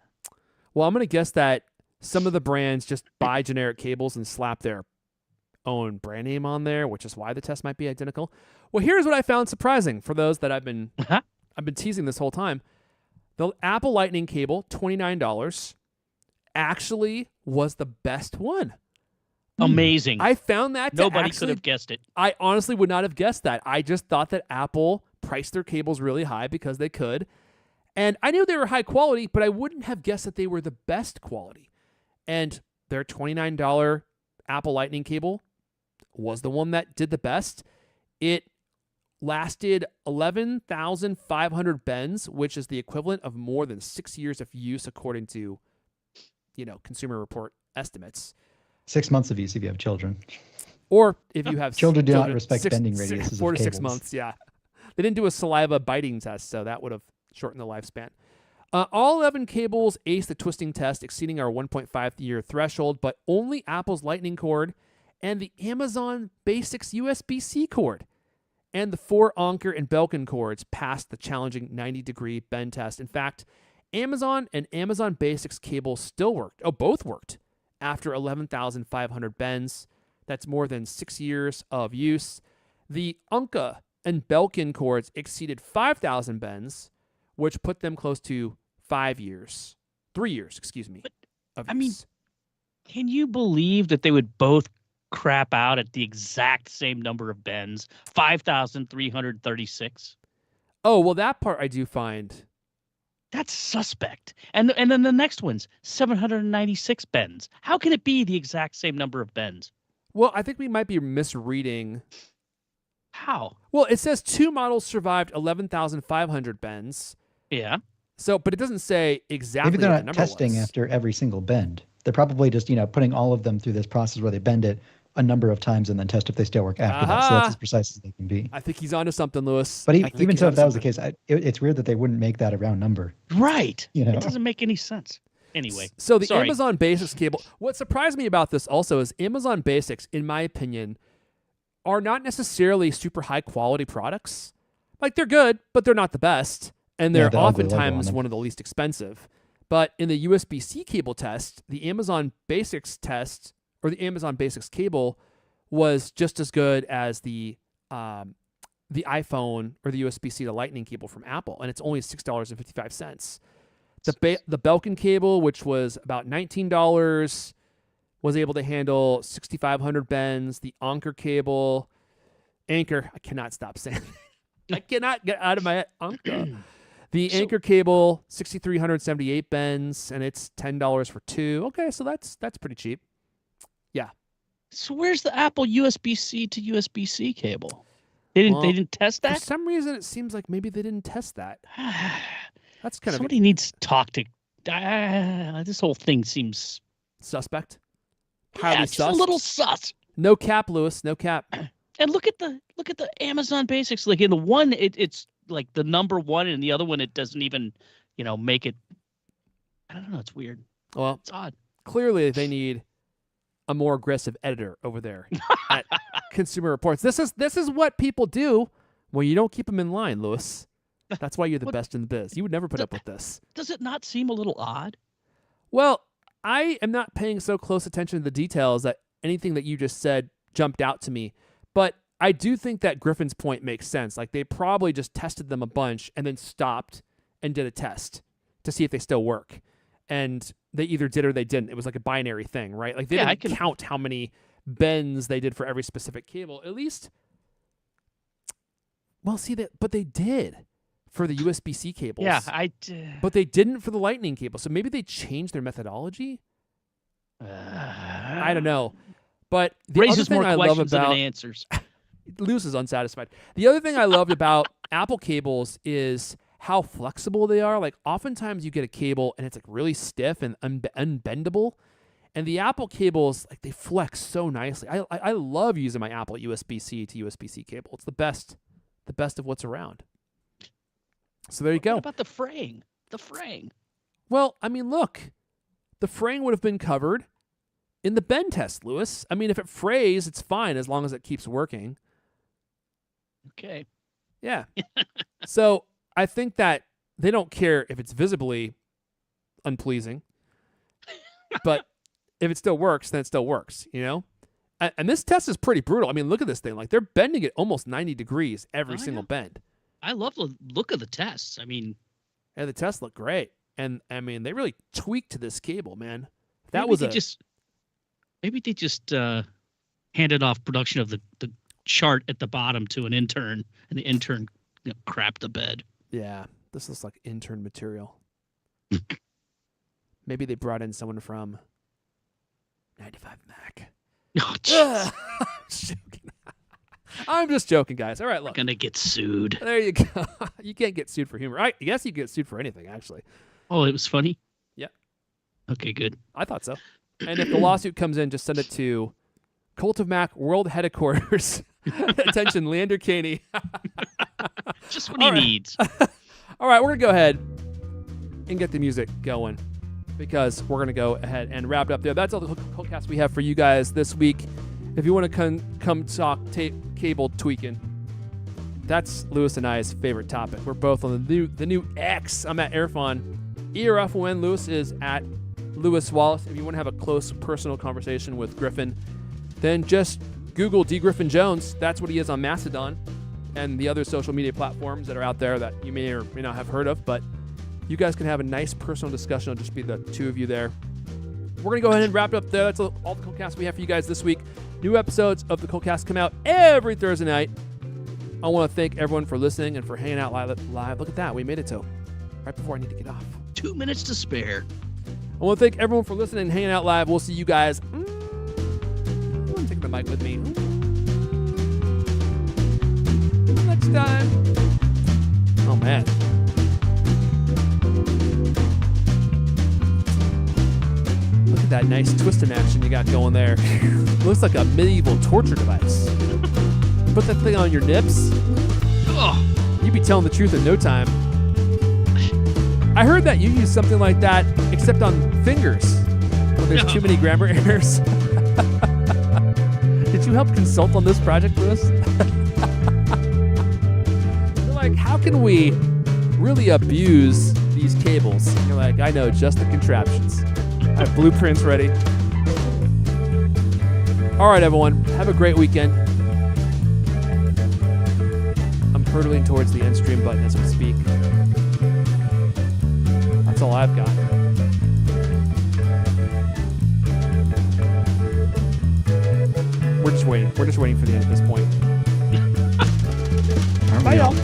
A: Well, I'm going to guess that some of the brands just buy generic cables and slap their own brand name on there, which is why the test might be identical. Well, here's what I found surprising for those that I've been teasing this whole time. The Apple Lightning cable, $29, actually was the best one.
C: Amazing.
A: I found that
C: nobody could have guessed it.
A: I honestly would not have guessed that. I just thought that Apple priced their cables really high because they could. And I knew they were high quality, but I wouldn't have guessed that they were the best quality. And their $29 Apple Lightning cable was the one that did the best. It lasted 11,500 bends, which is the equivalent of more than 6 years of use, according to, Consumer Report estimates.
B: 6 months of use if you have children.
A: Or if you have
B: children do not respect bending radiuses
A: 4
B: of
A: to 6
B: cables.
A: months, yeah. They didn't do a saliva biting test, so that would have shortened the lifespan. All 11 cables aced the twisting test, exceeding our 1.5-year threshold, but only Apple's Lightning cord and the Amazon Basics USB-C cord and the 4 Anker and Belkin cords passed the challenging 90-degree bend test. In fact, Amazon and Amazon Basics cables still worked. Both worked after 11,500 bends. That's more than 6 years of use. The Anka and Belkin cords exceeded 5,000 bends, which put them close to 3 years, of use.
C: Can you believe that they would both crap out at the exact same number of bends, 5,336?
A: Oh, well, that part I do find.
C: That's suspect. And then the next one's 796 bends. How can it be the exact same number of bends?
A: Well, I think we might be misreading.
C: How?
A: Well, it says 2 models survived 11,500 bends.
C: Yeah.
A: So, but it doesn't say exactly
B: Maybe they're
A: what
B: not
A: the number
B: testing
A: was.
B: after every single bend. They're probably just, putting all of them through this process where they bend it a number of times and then test if they still work after that. So that's as precise as they can be.
A: I think he's onto something, Lewis.
B: But even so, if that was the case, it's weird that they wouldn't make that a round number.
C: Right. It doesn't make any sense. Anyway.
A: So the Amazon Basics cable, what surprised me about this also is Amazon Basics, in my opinion, are not necessarily super high quality products. Like, they're good, but they're not the best. And they're oftentimes one of the least expensive. But in the USB-C cable test, the Amazon Basics test, or the Amazon Basics cable, was just as good as the iPhone or the USB-C to Lightning cable from Apple, and it's only $6.55. The Belkin cable, which was about $19, was able to handle 6,500 bends. The Anker cable, I cannot stop saying that. I cannot get out of my head. Anker. The Anker cable, 6,378 bends, and it's $10 for 2. Okay, so that's pretty cheap. Yeah.
C: So where's the Apple USB-C to USB-C cable? They didn't test that?
A: For some reason, it seems like maybe they didn't test that. That's kind
C: Somebody needs to talk to. This whole thing seems
A: suspect. Highly
C: just a little sus.
A: No cap, Lewis. No cap.
C: And look at the Amazon Basics. Like in the one, it's like the number one, and the other one it doesn't even, make it. I don't know. It's weird.
A: Well,
C: It's odd.
A: clearly they need a more aggressive editor over there at Consumer Reports. This is what people do when you don't keep them in line, Lewis. That's why you're the best in the biz. You would never put up with this.
C: Does it not seem a little odd?
A: Well, I am not paying so close attention to the details that anything that you just said jumped out to me. But I do think that Griffin's point makes sense. Like they probably just tested them a bunch and then stopped and did a test to see if they still work. And they either did or they didn't. It was like a binary thing, right? Like they didn't count how many bends they did for every specific cable. At least, well, see that, but they did for the USB-C cables.
C: Yeah,
A: but they didn't for the Lightning cable. So maybe they changed their methodology. I don't know. But the
C: raises
A: other thing
C: more
A: I love
C: questions than
A: about
C: it answers.
A: Lewis is unsatisfied. The other thing I loved about Apple cables is how flexible they are. Like oftentimes you get a cable and it's like really stiff and unbendable. And the Apple cables, like they flex so nicely. I love using my Apple USB-C to USB-C cable. It's the best of what's around. So there you go.
C: What about the fraying? The fraying.
A: Well, I mean, look, the fraying would have been covered in the bend test, Lewis. I mean, if it frays, it's fine as long as it keeps working.
C: Okay.
A: Yeah. So I think that they don't care if it's visibly unpleasing, but if it still works, then it still works, And this test is pretty brutal. I mean, look at this thing. Like they're bending it almost 90 degrees every single bend.
C: I love the look of the tests. I mean,
A: yeah, the tests look great. And I mean, they really tweaked this cable, man.
C: Maybe they just handed off production of the chart at the bottom to an intern, and the intern crapped the bed.
A: Yeah, this looks like intern material. Maybe they brought in someone from 95 Mac.
C: Oh,
A: I'm just joking, guys. All right, look.
C: Gonna get sued.
A: There you go. You can't get sued for humor. I guess you get sued for anything, actually.
C: Oh, it was funny?
A: Yeah.
C: Okay, good.
A: I thought so. And if the lawsuit comes in, just send it to Cult of Mac World Headquarters. Attention, Leander Caney.
C: Just what he needs.
A: All right, we're going to go ahead and get the music going because we're going to go ahead and wrap it up there. That's all the CultCast we have for you guys this week. If you want to come talk cable tweaking, that's Lewis and I's favorite topic. We're both on the new X. I'm at Airfon. ERFON. Lewis is at Lewis Wallace. If you want to have a close personal conversation with Griffin, then just Google D. Griffin Jones. That's what he is on Mastodon and the other social media platforms that are out there that you may or may not have heard of. But you guys can have a nice personal discussion. It'll just be the two of you there. We're going to go ahead and wrap it up there. That's all the CultCast we have for you guys this week. New episodes of the CultCast come out every Thursday night. I want to thank everyone for listening and for hanging out live. Look at that. We made it to right before I need to get off.
C: 2 minutes to spare.
A: I want to thank everyone for listening and hanging out live. We'll see you guys. I'm taking the mic with me. Next time. Oh, man. Look at that nice twisting action you got going there. Looks like a medieval torture device. Put that thing on your nips.
C: Oh.
A: You'd be telling the truth in no time. I heard that you use something like that, except on fingers, when there's too many grammar errors. Did you help consult on this project, Lewis? You're like, how can we really abuse these cables? And you're like, I know just the contraptions. I have blueprints ready. All right, everyone. Have a great weekend. I'm hurtling towards the end stream button as we speak. That's all I've got. We're just waiting. We're just waiting for the end at this point. Bye, y'all.